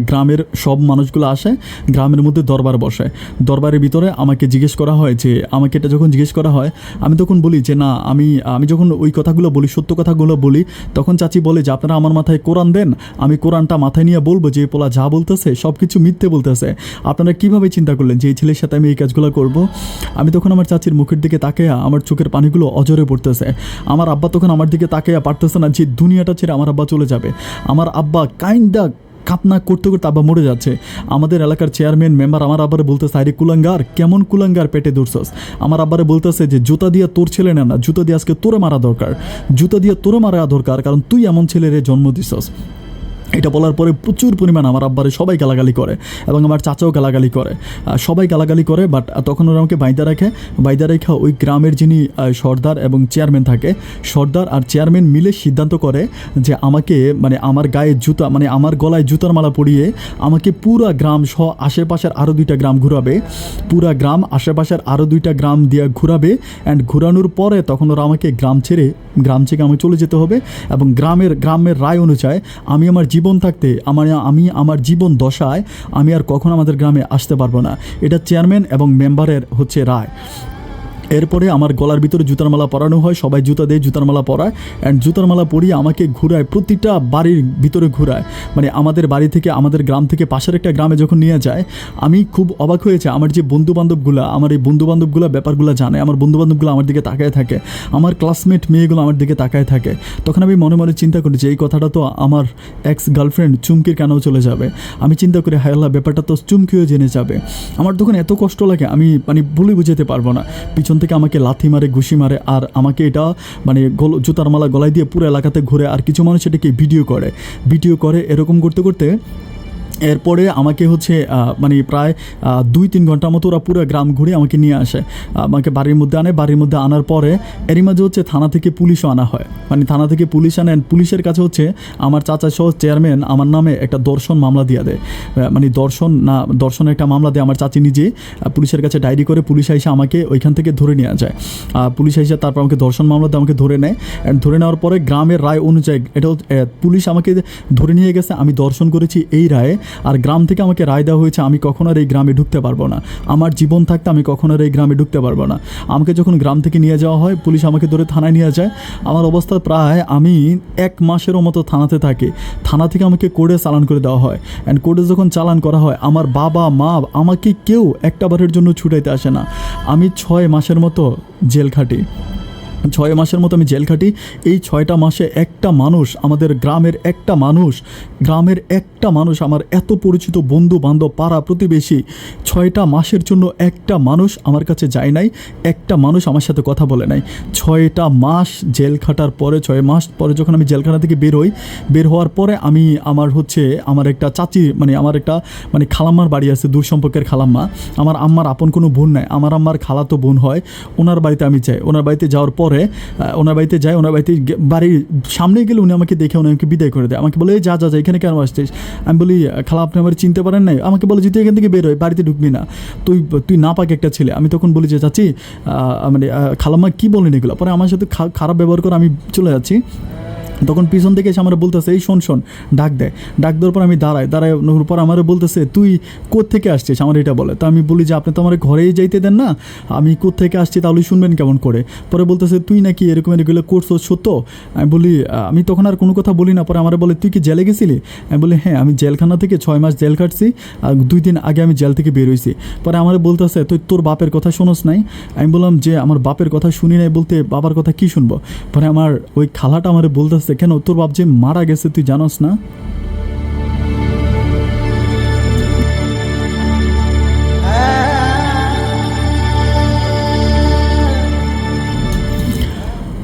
গ্রামের সব মানুষগুলো আসে, গ্রামের মধ্যে দরবার বসে। দরবারের ভিতরে আমাকে জিজ্ঞেস করা হয় যে আমাকে এটা যখন জিজ্ঞেস করা হয় আমি তখন বলি যে না, আমি যখন ওই কথাগুলো বলি, সত্য কথাগুলো বলি, তখন চাচি বলে যে আপনারা আমার মাথায় কোরআন দেন, আমি কোরআনটা মাথায় নিয়ে বলবো যে পোলা যা বলতেছে সব কিছু মিথ্যে বলতেছে। আপনারা কীভাবে চিন্তা করলেন যে এই ছেলের সাথে আমি এই কাজগুলো করব? আমি তখন আমার চাচির মুখের দিকে তাকিয়ে আমার চোখের পানিগুলো অজরে পড়তেছে। আমার আব্বা তখন আমার দিকে তাকিয়ে পারতেছে না যে দুনিয়াটা ছেড়ে আমার আব্বা চলে যাবে। আমার আব্বা কাইন্ডা কান্না করতে করতে আব্বা মরে যাচ্ছে। আমাদের এলাকার চেয়ারম্যান মেম্বার আমার আব্বারে বলতেছে আরে কুলাঙ্গার, কেমন কুলাঙ্গার পেটে দৌড়ছস। আমার আব্বারে বলতেছে যে জুতা দিয়ে তোর ছেলে না, জুতা দিয়ে আজকে তোরে মারা দরকার, কারণ তুই এমন ছেলেরে জন্ম দিছস। এটা বলার পরে প্রচুর পরিমাণ আমার আব্বারে সবাই গালাগালি করে এবং আমার চাচাও গালাগালি করে, সবাই গালাগালি করে। বাট তখন ওরা আমাকে বাইদা রেখা ওই গ্রামের যিনি সর্দার এবং চেয়ারম্যান থাকে, সর্দার আর চেয়ারম্যান মিলে সিদ্ধান্ত করে যে আমাকে মানে আমার গায়ে জুতা মানে আমার গলায় জুতার মালা পরিয়ে আমাকে পুরা গ্রাম সহ আশেপাশের আরও 2টা গ্রাম ঘুরাবে, পুরা গ্রাম আশেপাশের আরও 2টা গ্রাম দিয়ে ঘুরাবে। অ্যান্ড ঘুরানোর পরে তখন ওরা আমাকে গ্রাম থেকে আমাকে চলে যেতে হবে এবং গ্রামের রায় অনুযায়ী আমি আমার জীবন থাকতে আমি আমার জীবন দশায় আমি আর কখনো আমাদের গ্রামে আসতে পারবো না। এটা চেয়ারম্যান এবং মেম্বারের হচ্ছে রায়। এরপরে আমার গলার ভিতরে জুতার মালা পরানো হয়, সবাই জুতা দিয়ে জুতার মালা পরায় অ্যান্ড জুতার মালা পরিয়ে আমাকে ঘুরায়, প্রতিটা বাড়ির ভিতরে ঘুরায়। মানে আমাদের বাড়ি থেকে আমাদের গ্রাম থেকে পাশের একটা গ্রামে যখন নিয়ে যায় আমি খুব অবাক হয়েছে। আমার যে বন্ধুবান্ধবগুলো আমার এই বন্ধুবান্ধবগুলো ব্যাপারগুলো জানে, আমার বন্ধুবান্ধবগুলো আমার দিকে তাকায় থাকে, আমার ক্লাসমেট মেয়েগুলো আমার দিকে তাকায় থাকে। তখন আমি মনে মনে চিন্তা করি যে এই কথাটা তো আমার এক্স গার্লফ্রেন্ড চুমকির কানেও চলে যাবে। আমি চিন্তা করি হায় আল্লাহ, ব্যাপারটা তো চুমকিও জেনে যাবে। আমার তখন এত কষ্ট লাগে আমি মানে বলে বুঝাতে পারবো না। পিছন থেকে আমাকে লাথি মারে, ঘুষি মারে, আর আমাকে এটা মানে জুতার মালা গলায় দিয়ে পুরো এলাকাতে ঘুরে। আর কিছু মানুষ এটাকে ভিডিও করে এরকম করতে করতে এরপরে আমাকে হচ্ছে মানে প্রায় 2-3 ঘন্টার মতো ওরা পুরো গ্রাম ঘুরে আমাকে নিয়ে আসে, আমাকে বাড়ির মধ্যে আনার পরে এরই মাঝে হচ্ছে থানা থেকে পুলিশও আনা হয়। মানে থানা থেকে পুলিশ আনেন, পুলিশের কাছে হচ্ছে আমার চাচা সহ চেয়ারম্যান আমার নামে একটা দর্শন মামলা দিয়ে দেয়। মানে দর্শনের একটা মামলা দিয়ে আমার চাচি নিজে পুলিশের কাছে ডায়েরি করে পুলিশ এসে আমাকে ওইখান থেকে ধরে নিয়ে যায়। পুলিশ এসে তারপর আমাকে দর্শন মামলা দিয়ে আমাকে ধরে নেয়। ধরে নেওয়ার পরে গ্রামের রায় অনুযায়ী এটা পুলিশ আমাকে ধরে নিয়ে গেছে, আমি দর্শন করেছি এই রায়ে। আর গ্রাম থেকে আমাকে রায় দেওয়া হয়েছে আমি কখনো আর এই গ্রামে ঢুকতে পারবো না, আমার জীবন থাকতে আমি কখনো আর এই গ্রামে ঢুকতে পারবো না। আমাকে যখন গ্রাম থেকে নিয়ে যাওয়া হয়, পুলিশ আমাকে ধরে থানায় নিয়ে যায়। আমার অবস্থা প্রায় আমি 1 মাসেরও মতো থানাতে থাকি। থানা থেকে আমাকে কোর্টে চালান করে দেওয়া হয়। অ্যান্ড কোর্টে যখন চালান করা হয় আমার বাবা মা আমাকে কেউ একটা বারের জন্য ছুটাইতে আসে না। আমি 6 মাসের মতো জেল খাটি। 6 মাসের মতো আমি জেল খাটি। এই 6টা মাসে একটা মানুষ, আমাদের গ্রামের একটা মানুষ আমার এত পরিচিত বন্ধু বান্ধব পাড়া প্রতিবেশী, 6টা মাসের জন্য একটা মানুষ আমার কাছে যায় নাই, একটা মানুষ আমার সাথে কথা বলে নাই। 6টা মাস জেল খাটার পরে 6 মাস পরে যখন আমি জেলখানা থেকে বের হওয়ার পরে আমি আমার একটা চাচি আমার একটা খালাম্মার বাড়ি আছে, দূর সম্পর্কের খালাম্মা। আমার আম্মার আপন কোনো বোন নাই, আমার আম্মার খালাতো বোন হয়। ওনার বাড়িতে আমি যাই। ওনার বাড়িতে যাওয়ার পরে ওনার বাড়িতে বাড়ির সামনে গেলে উনি আমাকে দেখে আমাকে বিদায় করে দেয়। আমাকে বলে যা এখানে কেন আসছিস? আমি বলি খালা আপনি আমার চিনতে পারেন নাই? আমাকে বলে যে তুই এখান থেকে বের হয়, বাড়িতে ঢুকবি না, তুই না পাক একটা ছেলে। আমি তখন বলি যে চাচি খালাম্মা কী বলেন এগুলো? পরে আমার সাথে খারাপ ব্যবহার করে আমি চলে যাচ্ছি। তখন পিছন থেকে এসে আমার বলতেছে এই শোন ডাক দেওয়ার পর আমি দাঁড়ানোর পর আমার বলতেছে তুই কোত্থেকে আসছিস আমার এটা বলে। তো আমি বলি যে আপনি তো আমার ঘরেই যাইতে দেন না, আমি কোত্থেকে আসছি তাহলে শুনবেন কেমন করে? পরে বলতেছে তুই নাকি এরকম করছো সত্য? আমি বলি আমি তখন আর কোনো কথা বলি না। পরে আমার বলে তুই কি জেলে গেছিলি? আমি বলি হ্যাঁ, আমি জেলখানা থেকে 6 মাস জেল কাটছি, আর 2 দিন আগে আমি জেল থেকে বের হয়েছি। পরে আমার বলতেছে তুই তোর বাপের কথা শোনস নাই? আমি বললাম যে আমার বাপের কথা শুনি নাই বলতে বাবার কথা কি শুনবো? পরে আমার ওই খালাটা আমার বলতেছে কেন তোর বাপ যে মারা গেছে তুই জানোস না?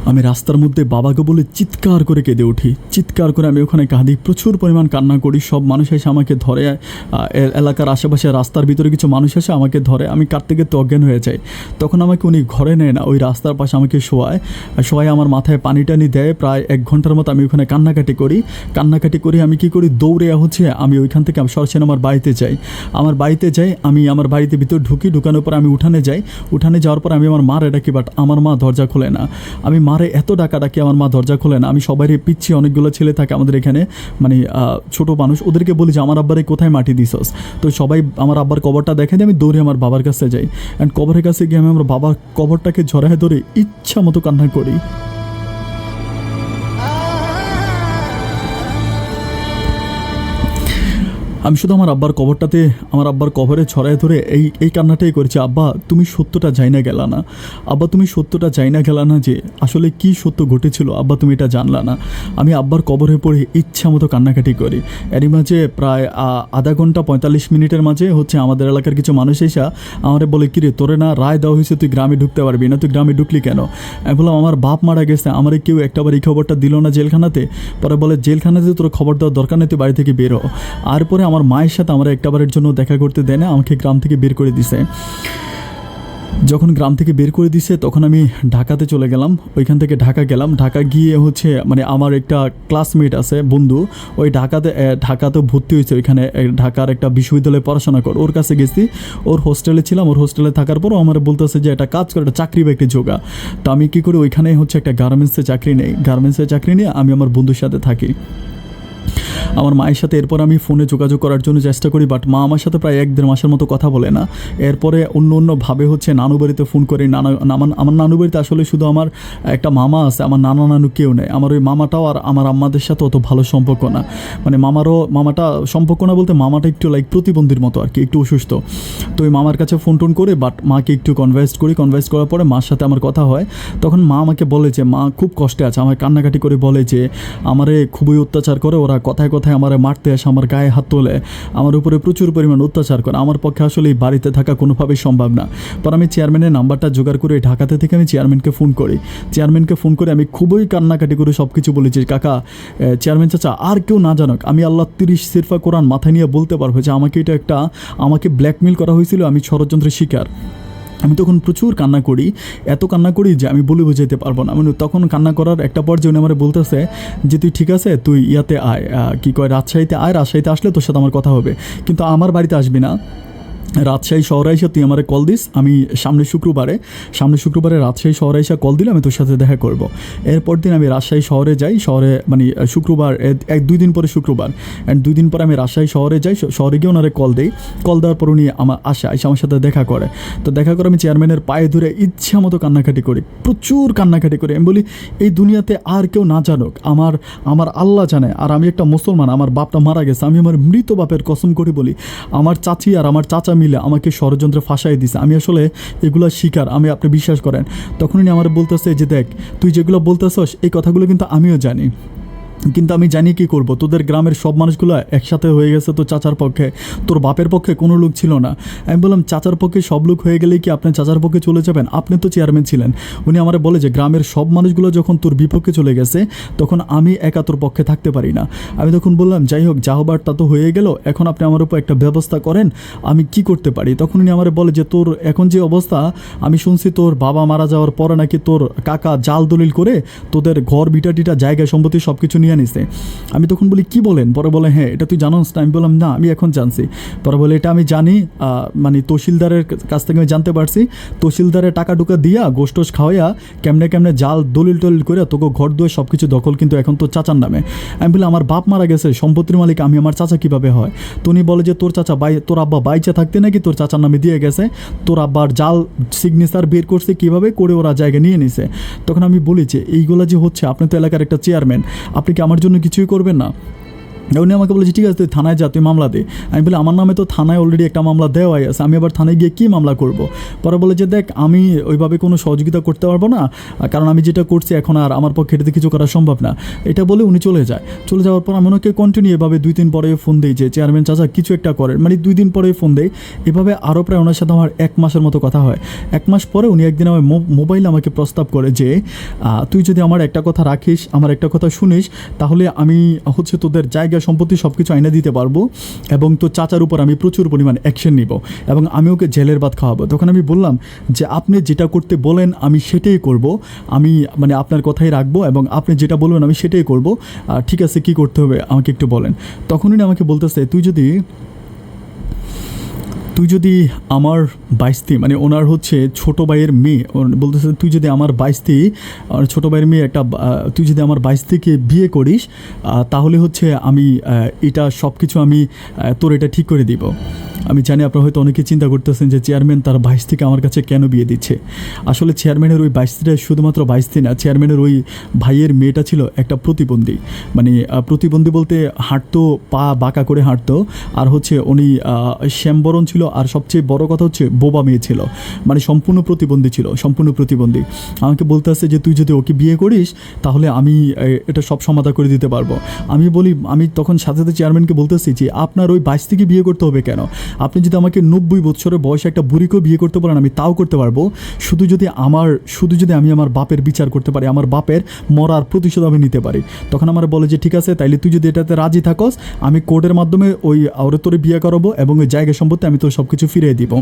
আমি রাস্তার মধ্যে বাবাকে বলে চিৎকার করে কেঁদে উঠি, চিৎকার করে আমি ওখানে কাঁদি, প্রচুর পরিমাণ কান্না করি। সব মানুষ এসে আমাকে ধরে, এলাকার আশেপাশে রাস্তার ভিতরে কিছু মানুষ এসে আমাকে ধরে, আমি কাঁদতে কাঁদতে অজ্ঞান হয়ে যাই। তখন আমাকে উনি ঘরে নেয় না, ওই রাস্তার পাশে আমাকে শোয়ায় আমার মাথায় পানি টানি দেয়। প্রায় 1 ঘন্টার মতো আমি ওখানে কান্নাকাটি করি। আমি কী করি, দৌড়ে আমি ওইখান থেকে সরাসরি আমার বাড়িতে যাই। আমি আমার বাড়িতে ভিতর ঢুকানোর পর আমি উঠানে যাওয়ার পর আমি আমার মারে ডাকি, বাট আমার মা দরজা খোলে না। আমি মারে এত ডাকি আমার মা দরজা খোলে না। আমি সবারই পিচ্ছি, অনেকগুলো ছেলে থাকে আমাদের এখানে, ছোটো মানুষ, ওদেরকে বলি যে আমার আব্বারে কোথায় মাটি দিছস? তো সবাই আমার আব্বার কবরটা দেখে দিয়ে আমি দৌড়ে আমার বাবার কাছে যাই। অ্যান্ড কবরের কাছে গিয়ে আমি আমার বাবার কবরটাকে ঝরায় ধরে ইচ্ছা মতো কান্না করি। আমি শুধু আমার আব্বার কবরটাতে আমার আব্বার কবরে ছড়ায় ধরে এই কান্নাটাই করেছি, আব্বা তুমি সত্যটা যাই না গেলা না, আব্বা তুমি সত্যটা যাই না গেলা না, যে আসলে কি সত্য ঘটেছিল আব্বা তুমি এটা জানলা না। আমি আব্বার কবরে পড়ে ইচ্ছা মতো কান্নাকাটি করি। এরই মাঝে প্রায় আধা ঘন্টা 45 মিনিটের মাঝে হচ্ছে আমাদের এলাকার কিছু মানুষ এসে আমারে বলে, কিরে তোরে না রায় দেওয়া হয়েছে তুই গ্রামে ঢুকতে পারবি না, তুই গ্রামে ঢুকলি কেন? আমি বললাম আমার বাপ মারা গেছে, আমারে কেউ একটাবার এই খবরটা দিল না জেলখানাতে। পরে বলে জেলখানাতে তোর খবর দেওয়ার দরকার নেই, তুই বাড়ি থেকে বেরো। আর পরে আমার মায়ের সাথে আমার একটাবারের জন্য দেখা করতে দেয় না, আমাকে গ্রাম থেকে বের করে দিছে। যখন গ্রাম থেকে বের করে দিছে তখন আমি ঢাকাতে চলে গেলাম। ওইখান থেকে ঢাকা গেলাম। ঢাকা গিয়ে হচ্ছে মানে আমার একটা ক্লাসমেট আছে বন্ধু, ওই ঢাকাতে ভর্তি হয়েছে, ওইখানে ঢাকার একটা বিশ্ববিদ্যালয়ে পড়াশোনা কর, ওর কাছে গেছি। ওর হোস্টেলে ছিলাম। ওর হোস্টেলে থাকার পরও আমার বলতেছে যে একটা কাজ করে, একটা চাকরি বা একটি জোগা। তো আমি কী করি, ওইখানে হচ্ছে একটা গার্মেন্টসে চাকরি নেই। গার্মেন্টসে চাকরি নিয়ে আমি আমার বন্ধুর সাথে থাকি। আমার মায়ের সাথে এরপর আমি ফোনে যোগাযোগ করার জন্য চেষ্টা করি, বাট মা আমার সাথে প্রায় 1-1.5 মাসের মতো কথা বলে না। এরপরে অন্যভাবে হচ্ছে নানু বাড়িতে ফোন করি। আমার নানু বাড়িতে আসলে শুধু আমার একটা মামা আছে, আমার নানু কেউ নেই। আমার ওই মামাটাও আর আমার আম্মাদের সাথে অত ভালো সম্পর্ক না। মানে মামাটা সম্পর্ক না বলতে মামাটা একটু লাইক প্রতিবন্ধীর মতো আর কি, একটু অসুস্থ। তো ওই মামার কাছে ফোন টোন করে বাট মাকে একটু কনভার্স করার পরে মার সাথে আমার কথা হয়। তখন মা আমাকে বলে যে মা খুব কষ্টে আছে, আমার কান্নাকাটি করে বলে যে আমারে খুবই অত্যাচার করে, ওরা কথায় কথায় আমারে মারতে আসে, আমার গায়ে হাত তোলে, আমার উপরে প্রচুর পরিমাণ অত্যাচার করে। আমার পক্ষে আসলে এই বাড়িতে থাকা কোনোভাবেই সম্ভব না। পর আমি চেয়ারম্যানের নাম্বারটা জোগাড় করে ঢাকাতে থেকে আমি চেয়ারম্যানকে ফোন করে আমি খুবই কান্নাকাটি করে সব কিছু বলেছি, কাকা চেয়ারম্যান চাচা আর কেউ না জানুক, আমি আল্লাহ 30 সিরফা কোরআন মাথায় নিয়ে বলতে পারবো যে আমাকে ব্ল্যাকমেল করা হয়েছিল, আমি ষড়যন্ত্রের শিকার। আমি তখন প্রচুর কান্না করি, এত কান্না করি যে আমি বলে বোঝাতে পারবো না। মানে তখন কান্না করার একটা পর্যায়ে উনি আমার বলতেছে যে তুই ঠিক আছে, তুই ইয়াতে আয়, কী কয় রাজশাহীতে আয়, রাজশাহীতে আসলে তোর সাথে আমার কথা হবে, কিন্তু আমার বাড়িতে আসবি না। রাজশাহী শহরে এসে তুই আমারে কল দিস, আমি সামনে শুক্রবারে রাজশাহী শহরে এসে কল দিলে আমি তোর সাথে দেখা করব। এরপর দিন আমি রাজশাহী শহরে যাই, মানে শুক্রবার 1-2 দিন পরে শুক্রবার, অ্যান্ড 2 দিন পরে আমি রাজশাহী শহরে যাই। শহরে গিয়ে ওনারে কল দেওয়ার পর উনি এসে আমার সাথে দেখা করে। তো দেখা করে আমি চেয়ারম্যানের পায়ে ধরে ইচ্ছা মতো কান্নাকাটি করি, প্রচুর কান্নাকাটি করি। আমি বলি এই দুনিয়াতে আর কেউ না জানুক, আমার আল্লাহ জানে, আর আমি একটা মুসলমান, আমার বাপটা মারা গেছে, আমি আমার মৃত বাপের কসম করে বলি আমার চাচি আর আমার চাচা মিলে আমাকে ষড়যন্ত্রে ফাঁসাই দিছে, আমি আসলে এগুলো শিকার, আপনি বিশ্বাস করেন। তখন উনি আমার বলতেছে যে দেখ তুই যেগুলো বলতেছস এই কথাগুলো কিন্তু আমিও জানি, কিন্তু আমি জানি কী করব, তোদের গ্রামের সব মানুষগুলো একসাথে হয়ে গেছে তো চাচার পক্ষে, তোর বাপের পক্ষে কোনো লোক ছিল না। আমি বললাম চাচার পক্ষে সব লোক হয়ে গেলেই কি আপনি চাচার পক্ষে চলে যাবেন? আপনি তো চেয়ারম্যান ছিলেন। উনি আমার বলে যে গ্রামের সব মানুষগুলো যখন তোর বিপক্ষে চলে গেছে তখন আমি একা তোর পক্ষে থাকতে পারি না। আমি তখন বললাম যাই হোক, যা হবার তা তো হয়ে গেল, এখন আপনি আমার উপর একটা ব্যবস্থা করেন, আমি কি করতে পারি? তখন উনি আমার বলে যে তোর এখন যে অবস্থা, আমি শুনছি তোর বাবা মারা যাওয়ার পরে নাকি তোর কাকা জাল দলিল করে তোদের ঘর বিটা জায়গা সম্পত্তি সব কিছু নিয়ে নিছে। আমি তখন বলি কি বলেন? পরে বলে হ্যাঁ এটা তুই জানোস না? আমি বললাম না, আমি এখন জানছি। পরে বলে এটা আমি জানি, মানে তহসিলদারের কাছ থেকে আমি জানতে পারছি, তহসিলদারের টাকা টুকা দিয়া গোষ্ঠোস খাওয়াইয়া কেমনে জাল দলিল করে তোকে ঘর দুয়ে সব কিছু দখল কিন্তু এখন তোর চাচার নামে। আমি বলি আমার বাপ মারা গেছে, সম্পত্তির মালিক আমি, আমার চাচা কীভাবে হয়? তো উনি বলে যে তোর আব্বা বাইচা থাকতে নাকি তোর চাচার নামে দিয়ে গেছে, তোর আব্বার জাল সিগনেচার বের করছে, কীভাবে করে ওরা জায়গা নিয়ে নিছে। তখন আমি বলি যে এইগুলো যে হচ্ছে, আপনি তো এলাকার একটা চেয়ারম্যান, আপনি কি আমার জন্য কিছুই করবেন না? উনি আমাকে বলেছে ঠিক আছে তুই থানায় যা, তুই মামলা দে। আমি বলি আমার নামে তো থানায় অলরেডি একটা মামলা দেওয়াই আছে, আমি আবার থানায় গিয়ে কী মামলা করব? পরে বলে যে দেখ আমি ওইভাবে কোনো সহযোগিতা করতে পারবো না, কারণ আমি যেটা করছি এখন আর আমার পক্ষে এটাতে কিছু করা সম্ভব না। এটা বলে উনি চলে যাওয়ার পর আমি ওনাকে কন্টিনিউ এভাবে 2 দিন পরে ফোন দিই যে চেয়ারম্যান চাচা কিছু একটা করেন, মানে 2 দিন পরে ফোন দেই। এভাবে আরও প্রায় ওনার সাথে আমার 1 মাসের মতো কথা হয়। 1 মাস পরে উনি একদিন আমার মোবাইলে আমাকে প্রস্তাব করে যে তুই যদি আমার একটা কথা রাখিস, আমার একটা কথা শুনিস, তাহলে আমি হচ্ছে তোদের জায়গা সম্পত্তি সব কিছু আইনা দিতে পারবো, এবং তোর চাচার উপর আমি প্রচুর পরিমাণ অ্যাকশন নিব, এবং আমি ওকে জেলের ভাত খাওয়াবো। তখন আমি বললাম যে আপনি যেটা করতে বলেন আমি সেটাই করব, আমি মানে আপনার কথাই রাখবো, এবং আপনি যেটা বলবেন আমি সেটাই করব। ঠিক আছে কী করতে হবে আমাকে একটু বলেন। তখন উনি আমাকে বলতেছে তুই যদি আমার বাইস্তি, মানে ওনার হচ্ছে ছোটো ভাইয়ের মেয়ে, বলতেছে তুই যদি আমার বাইস্তি, ছোটো ভাইয়ের মেয়ে একটা, তুই যদি আমার বাইস্তিকে বিয়ে করিস তাহলে হচ্ছে আমি এটা সব কিছু আমি তোর এটা ঠিক করে দিব। আমি জানি আপনারা হয়তো অনেকে চিন্তা করতেছেন যে চেয়ারম্যান তার ভাইস্তিকে আমার কাছে কেন বিয়ে দিচ্ছে। আসলে চেয়ারম্যানের ওই ভাইস্তিটা শুধুমাত্র ভাইস্তি না, চেয়ারম্যানের ওই ভাইয়ের মেয়েটা ছিল একটা প্রতিবন্ধী। মানে প্রতিবন্ধী বলতে হাঁটতো, পা বাঁকা করে হাঁটতো, আর হচ্ছে উনি শ্যামবরণ ছিল, আর সবচেয়ে বড় কথা হচ্ছে বোবা মেয়ে ছিল, মানে সম্পূর্ণ প্রতিবন্ধী ছিল, সম্পূর্ণ প্রতিবন্ধী। আমাকে বলতে আসছে যে তুই যদি ওকে বিয়ে করিস তাহলে আমি এটা সব সমাধান করে দিতে পারবো। আমি বলি, আমি তখন সাথে সাথে চেয়ারম্যানকে বলতেছি যে আপনার ওই ভাইস্তিকে বিয়ে করতে হবে কেন? আপনি যদি আমাকে 90 বছরের বয়সে একটা বুড়িকেও বিয়ে করতে পারেন আমি তাও করতে পারবো, শুধু যদি আমি আমার বাপের বিচার করতে পারি, আমার বাপের মরার প্রতিশোধ আমি নিতে পারি। তখন আমার বলে যে ঠিক আছে, তাইলে তুই যদি এটাতে রাজি থাকস আমি কোর্টের মাধ্যমে ওই ওরে তোরে বিয়ে করাবো এবং ওই জায়গা সম্পত্তি আমি তোর সব কিছু ফিরিয়ে দিব।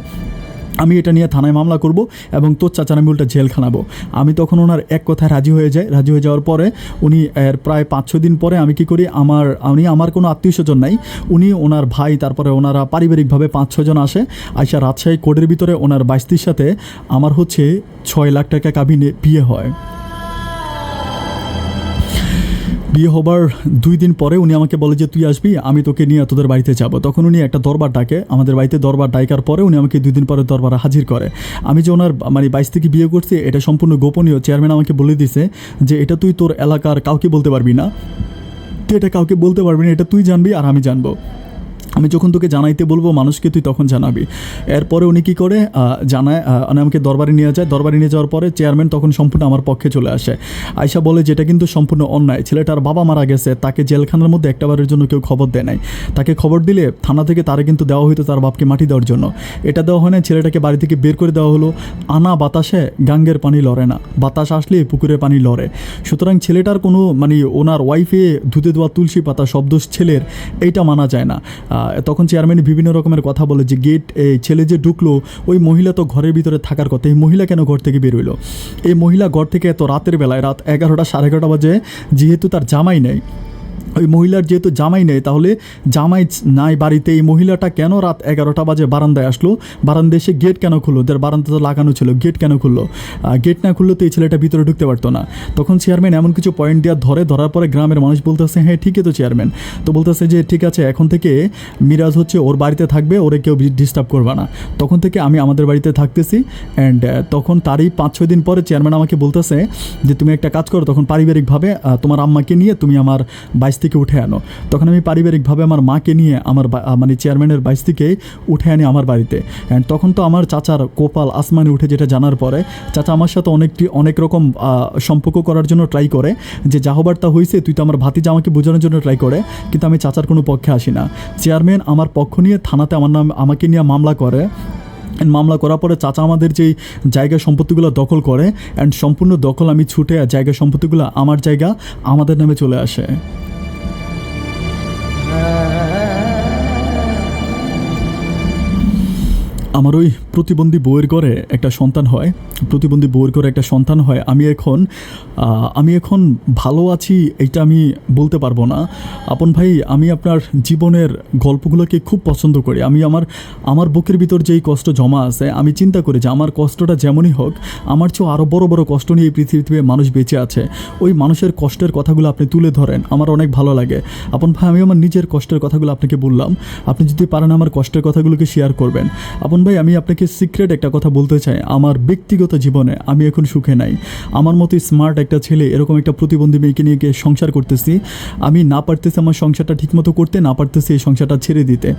আমি এটা নিয়ে থানায় মামলা করব এবং তোর চাচার আমি উল্টা জেল খানাবো। আমি তখন ওনার এক কথায় রাজি হয়ে যাই। রাজি হয়ে যাওয়ার পরে উনি এর প্রায় 5-6 দিন পরে আমি কী করি, আমার কোনো আত্মীয় স্বজন নাই, উনি ওনার ভাই, তারপরে ওনারা পারিবারিকভাবে 5-6 জন আসে। আইসা রাজশাহী কোর্টের ভিতরে ওনার বাইস্তির সাথে আমার হচ্ছে 6 লাখ টাকা কাবিনে বিয়ে হয়। বিয়ে হবার 2 দিন পরে উনি আমাকে বলে যে তুই আসবি, আমি তোকে নিয়ে তোদের বাড়িতে যাব। তখন উনি একটা দরবার ডাকে, আমাদের বাড়িতে দরবার ডাকার পরে উনি আমাকে 2 দিন পরে দরবারে হাজির করে। আমি যে ওনার মানে 22 থেকে বিয়ে করছি এটা সম্পূর্ণ গোপনীয়। চেয়ারম্যান আমাকে বলে দিছে যে এটা তুই তোর এলাকার কাউকে বলতে পারবি না, তুই এটা কাউকে বলতে পারবি না, এটা তুই জানবি আর আমি জানবো। আমি যখন তোকে জানাইতে বলবো মানুষকে তুই তখন জানাবি। এরপরে উনি কী করে জানায়, আমাকে দরবারে নিয়ে যায়। দরবারে নিয়ে যাওয়ার পরে চেয়ারম্যান তখন সম্পূর্ণ আমার পক্ষে চলে আসে। আয়সা বলে যেটা কিন্তু সম্পূর্ণ অন্যায়, ছেলেটার বাবা মারা গেছে, তাকে জেলখানার মধ্যে একটাবারের জন্য কেউ খবর দেয় নাই। তাকে খবর দিলে থানা থেকে তারা কিন্তু দেওয়া হইতো তার বাপকে মাটি দেওয়ার জন্য, এটা দেওয়া হয় না। ছেলেটাকে বাড়ি থেকে বের করে দেওয়া হলো। আনা বাতাসে গাঙ্গের পানি লড়ে না, বাতাস আসলে পুকুরের পানি লড়ে। সুতরাং ছেলেটার কোনো মানে ওনার ওয়াইফে ধুতে দেওয়া তুলসী পাতা শব্দ ছেলের এইটা মানা যায় না। তখন চেয়ারম্যান বিভিন্ন রকমের কথা বলে যে গেট ছেলে যে ঢুকলো ওই মহিলা তো ঘরের ভিতরে থাকার কথা, এই মহিলা কেন ঘর থেকে বের হইলো? এই মহিলা ঘর থেকে এত রাতের বেলায়, রাত 11টা 11:30 বাজে, যেহেতু তার জামাই নেই, ওই মহিলার যেহেতু জামাই নেই, তাহলে জামাই নাই বাড়িতে, এই মহিলাটা কেন রাত 11টা বাজে বারান্দায় আসলো? বারান্দায় এসে গেট কেন খুললো? ওদের বারান্দা তো লাগানো ছিল, গেট কেন খুললো? গেট না খুললো তো এই ছেলেটা ভিতরে ঢুকতে পারতো না। তখন চেয়ারম্যান এমন কিছু পয়েন্ট দিয়ে ধরার পরে গ্রামের মানুষ বলতেছে হ্যাঁ ঠিকই তো চেয়ারম্যান, তো বলতেছে যে ঠিক আছে এখন থেকে মিরাজ হচ্ছে ওর বাড়িতে থাকবে, ওরে কেউ ডিস্টার্ব করবে না। তখন থেকে আমি আমাদের বাড়িতে থাকতেছি। অ্যান্ড তখন তারই 5-6 দিন পরে চেয়ারম্যান আমাকে বলতেছে যে তুমি একটা কাজ করো, তখন পারিবারিকভাবে তোমার আম্মাকে নিয়ে তুমি আমার 22 থেকে উঠে আনো। তখন আমি পারিবারিকভাবে আমার মাকে নিয়ে আমার মানে চেয়ারম্যানের 22 থেকে উঠে আনি আমার বাড়িতে। অ্যান্ড তখন তো আমার চাচার কোপাল আসমানে উঠে, যেটা জানার পরে চাচা আমার সাথে অনেক রকম সম্পর্ক করার জন্য ট্রাই করে, যে যা হবার তা হয়েছে, তুই তো আমার ভাতিজা, আমাকে বোঝানোর জন্য ট্রাই করে, কিন্তু আমি চাচার কোনো পক্ষে আসি না। চেয়ারম্যান আমার পক্ষ নিয়ে থানাতে আমাকে নিয়ে মামলা করে। মামলা করার পরে চাচা আমাদের যেই জায়গা সম্পত্তিগুলো দখল করে, অ্যান্ড সম্পূর্ণ দখল আমি ছুটে জায়গা সম্পত্তিগুলো আমার জায়গা আমাদের নামে চলে আসে। আমার ওই প্রতিবন্ধী বউয়ের ঘরে একটা সন্তান হয়, আমি এখন ভালো আছি এইটা আমি বলতে পারবো না আপন ভাই। আমি আপনার জীবনের গল্পগুলোকে খুব পছন্দ করি। আমি আমার বুকের ভিতর যেই কষ্ট জমা আছে, আমি চিন্তা করি যে আমার কষ্টটা যেমনই হোক, আমার চেয়েও আরও বড় বড় কষ্ট নিয়ে এই পৃথিবীতে মানুষ বেঁচে আছে। ওই মানুষের কষ্টের কথাগুলো আপনি তুলে ধরেন, আমার অনেক ভালো লাগে আপন ভাই। আমি আমার নিজের কষ্টের কথাগুলো আপনাকে বললাম, আপনি যদি পারেন আমার কষ্টের কথাগুলোকে শেয়ার করবেন। আপন ভাই আমি আপনাকে সিক্রেট একটা কথা বলতে চাই, আমার ব্যক্তিগত জীবনে আমি এখন সুখে নাই। আমার মতো স্মার্ট একটা ছেলে এরকম একটা প্রতিবন্ধী মেয়েকে নিয়ে গিয়ে সংসার করতেছি, আমি না পারতেছি আমার সংসারটা ঠিকমতো করতে, না পারতেছি এই সংসারটা ছেড়ে দিতে।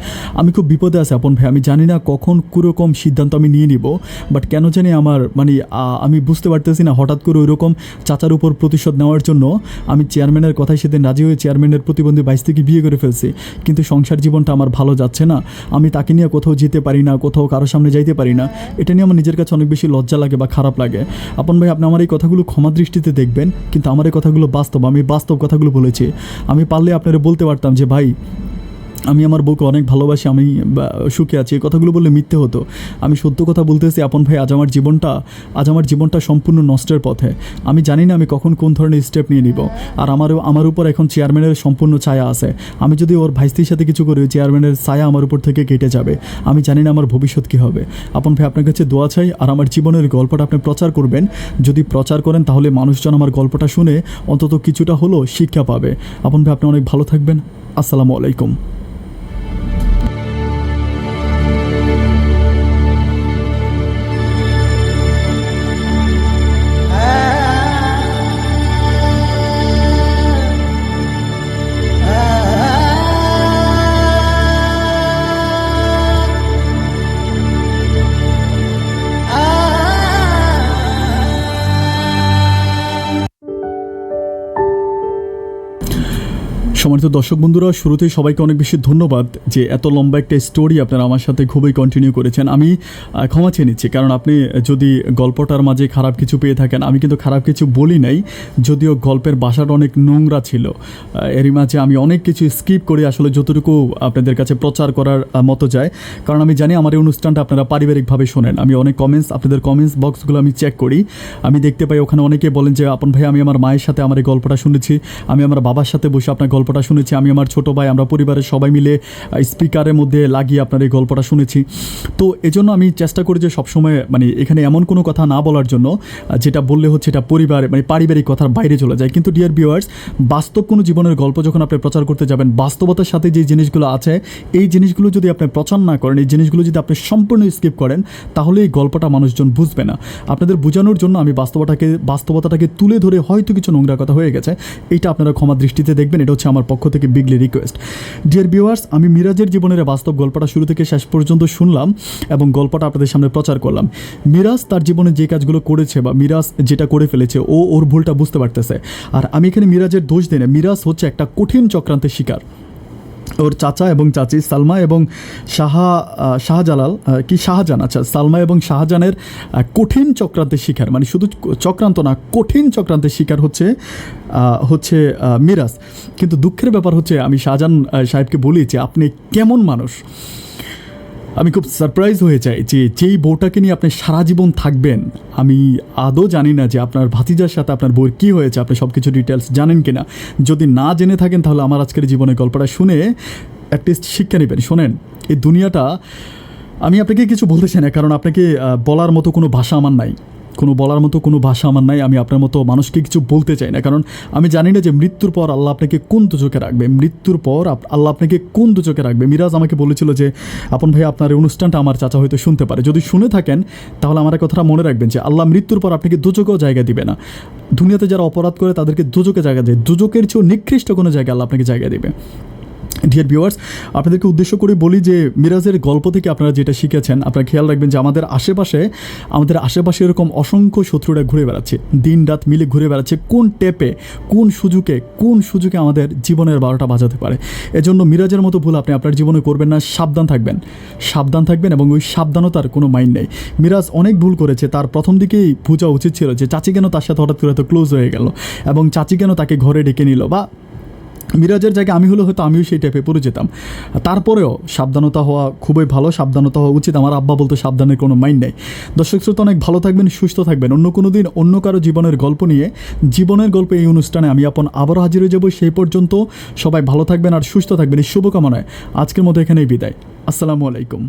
আমি খুব বিপদে আছি আপন ভাই, আমি জানি না কখন কীরকম সিদ্ধান্ত আমি নিয়ে নিব, বাট কেন জানি আমার আমি বুঝতে পারতেছি না। হঠাৎ করে ওই রকম চাচার উপর প্রতিশোধ নেওয়ার জন্য আমি চেয়ারম্যানের কথায় সেদিন রাজি হয়ে চেয়ারম্যানের প্রতিবন্ধী 22 থেকে বিয়ে করে ফেলছি, কিন্তু সংসার জীবনটা আমার ভালো যাচ্ছে না। আমি তাকে নিয়ে কোথাও যেতে পারি না, কোথাও কারোর সামনে যাইতে পারি না। এটা নিয়ে আমার নিজের কাছে অনেক বেশি লজ্জা লাগে বা খারাপ লাগে। আপন ভাই আপনি আমার এই কথাগুলো ক্ষমা দৃষ্টিতে দেখবেন, কিন্তু আমার এই কথাগুলো বাস্তব, আমি বাস্তব কথাগুলো বলেছি। আমি পারলে আপনারা বলতে পারতাম যে ভাই আমি আমার বউকে অনেক ভালোবাসি, আমি সুখে আছি, এই কথাগুলো বললে মিথ্যে হতো। আমি সত্য কথা বলতেছি আপন ভাই, আজ আমার জীবনটা সম্পূর্ণ নষ্টের পথে। আমি জানি না আমি কখন কোন ধরনের স্টেপ নিয়ে নিব। আর আমার উপর এখন চেয়ারম্যানের সম্পূর্ণ ছায়া আছে। আমি যদি ওর ভাইস্তির সাথে কিছু করি, চেয়ারম্যানের ছায়া আমার উপর থেকে কেটে যাবে। আমি জানি না আমার ভবিষ্যৎ কী হবে। আপন ভাই আপনার কাছে দোয়া চাই, আর আমার জীবনের গল্পটা আপনি প্রচার করবেন। যদি প্রচার করেন তাহলে মানুষজন আমার গল্পটা শুনে অন্তত কিছুটা হলেও শিক্ষা পাবে। আপন ভাই আপনি অনেক ভালো থাকবেন। আসসালামু আলাইকুম। সম্মানিত দর্শক বন্ধুরা, শুরুতেই সবাইকে অনেক বেশি ধন্যবাদ যে এত লম্বা একটা স্টোরি আপনারা আমার সাথে খুবই কন্টিনিউ করেছেন। আমি ক্ষমা চেয়ে নিচ্ছি, কারণ আপনি যদি গল্পটার মাঝে খারাপ কিছু পেয়ে থাকেন, আমি কিন্তু খারাপ কিছু বলি নাই, যদিও গল্পের ভাষাটা অনেক নোংরা ছিল। এরই মাঝে আমি অনেক কিছু স্কিপ করে আসলে যতটুকু আপনাদের কাছে প্রচার করার মতো যায়, কারণ আমি জানি আমার এই অনুষ্ঠানটা আপনারা পারিবারিকভাবে শোনেন। আমি অনেক কমেন্টস, আপনাদের কমেন্টস বক্সগুলো আমি চেক করি, আমি দেখতে পাই ওখানে অনেকে বলেন যে আপন ভাই, আমি আমার মায়ের সাথে আমার এই গল্পটা শুনেছি, আমি আমার বাবার সাথে বসে আপনার গল্পটা শুনেছি, আমি আমার ছোটো ভাই, আমরা পরিবারের সবাই মিলে স্পিকারের মধ্যে লাগিয়ে আপনার এই গল্পটা শুনেছি। তো এজন্য আমি চেষ্টা করি যে সবসময় মানে এখানে এমন কোনো কথা না বলার জন্য যেটা বললে হচ্ছে এটা পরিবার মানে পারিবারিক কথার বাইরে চলে যায়। কিন্তু ডিয়ার ভিউয়ার্স, বাস্তব কোনো জীবনের গল্প যখন আপনি প্রচার করতে যাবেন, বাস্তবতার সাথে যে জিনিসগুলো আছে এই জিনিসগুলো যদি আপনি প্রচার না করেন, এই জিনিসগুলো যদি আপনি সম্পূর্ণ স্কিপ করেন, তাহলে এই গল্পটা মানুষজন বুঝবে না। আপনাদের বোঝানোর জন্য আমি বাস্তবতাটাকে তুলে ধরে হয়তো কিছু নোংরা কথা হয়ে গেছে, এইটা আপনারা ক্ষমা দৃষ্টিতে দেখবেন। এটা হচ্ছে আমার পক্ষ থেকে বিগলি রিকোয়েস্ট। ডিয়ার ভিউয়ার্স, আমি মিরাজের জীবনের বাস্তব গল্পটা শুরু থেকে শেষ পর্যন্ত শুনলাম এবং গল্পটা আপনাদের সামনে প্রচার করলাম। মিরাজ তার জীবনে যে কাজগুলো করেছে বা মিরাজ যেটা করে ফেলেছে, ওর ভুলটা বুঝতে পারতেছে। আর আমি এখানে মিরাজের দোষ দিই না, মিরাজ হচ্ছে একটা কঠিন চক্রান্তের শিকার। ওর চাচা এবং চাচি সালমা এবং সালমা এবং শাহজাহানের কঠিন চক্রান্তের শিকার, মানে শুধু চক্রান্ত না, কঠিন চক্রান্তের শিকার হচ্ছে মিরাজ। কিন্তু দুঃখের ব্যাপার হচ্ছে, আমি শাহজাহান সাহেবকে বলি যে আপনি কেমন মানুষ। আমি খুব সারপ্রাইজ হয়ে যাই যে যেই বউটাকে নিয়ে আপনি সারা জীবন থাকবেন, আমি আদৌ জানি না যে আপনার ভাতিজার সাথে আপনার বউর কী হয়েছে, আপনি সব কিছু ডিটেলস জানেন কি না। যদি না জেনে থাকেন তাহলে আমার আজকের জীবনের গল্পটা শুনে অ্যাটলিস্ট শিক্ষা নেবেন। শোনেন, এই দুনিয়াটা, আমি আপনাকে কিছু বলতে চাই না, কারণ আপনাকে বলার মতো কোনো ভাষা আমার নাই, আমি আপনার মতো মানুষকে কিছু বলতে চাই না, কারণ আমি জানি না যে মৃত্যুর পর আল্লাহ আপনাকে কোন দুচোখে রাখবে, মিরাজ আমাকে বলেছিল যে আপন ভাই, আপনার এই অনুষ্ঠানটা আমার চাচা হয়তো শুনতে পারে, যদি শুনে থাকেন তাহলে আমার কথাটা মনে রাখবেন যে আল্লাহ মৃত্যুর পর আপনাকে দুচোখেও জায়গা দিবে না। দুনিয়াতে যারা অপরাধ করে তাদেরকে দুচোখে জায়গা দেয়, দুচোখের চেয়েও নিকৃষ্ট কোনো জায়গায় আল্লাহ আপনাকে জায়গা দেবে। ডিয়ার ভিউয়ার্স, আপনাদেরকে উদ্দেশ্য করে বলি যে মিরাজের গল্প থেকে আপনারা যেটা শিখেছেন, আপনারা খেয়াল রাখবেন যে আমাদের আশেপাশে এরকম অসংখ্য শত্রুরা ঘুরে বেড়াচ্ছে, দিন রাত মিলে ঘুরে বেড়াচ্ছে, কোন টেপে কোন সুযোগে আমাদের জীবনের 12টা বাজাতে পারে। এজন্য মিরাজের মতো ভুল আপনি আপনার জীবনে করবেন না। সাবধান থাকবেন এবং ওই সাবধানতার কোনো মাইন্ড নেই। মিরাজ অনেক ভুল করেছে, তার প্রথম দিকেই বোঝা উচিত ছিল যে চাচি কেন তার সাথে হঠাৎ করে এত ক্লোজ হয়ে গেল এবং চাচি কেন তাকে ঘরে ডেকে নিল, বা মিরাজের জায়গায় আমি হলে হয়তো আমিও সেই টাইপে পড়ে যেতাম। তারপরেও সাবধানতা হওয়া খুবই ভালো, সাবধানতা হওয়া উচিত। আমার আব্বা বলতো সাবধানের কোনো মাইন্ড নেই। দর্শক শ্রোতা, অনেক ভালো থাকবেন, সুস্থ থাকবেন। অন্য কোনো দিন অন্য কারো জীবনের গল্প নিয়ে, এই অনুষ্ঠানে আমি আবারও হাজির হয়ে যাব। সেই পর্যন্ত সবাই ভালো থাকবেন আর সুস্থ থাকবেন, এই শুভকামনায় আজকের মতো এখানেই বিদায়। আসসালামু আলাইকুম।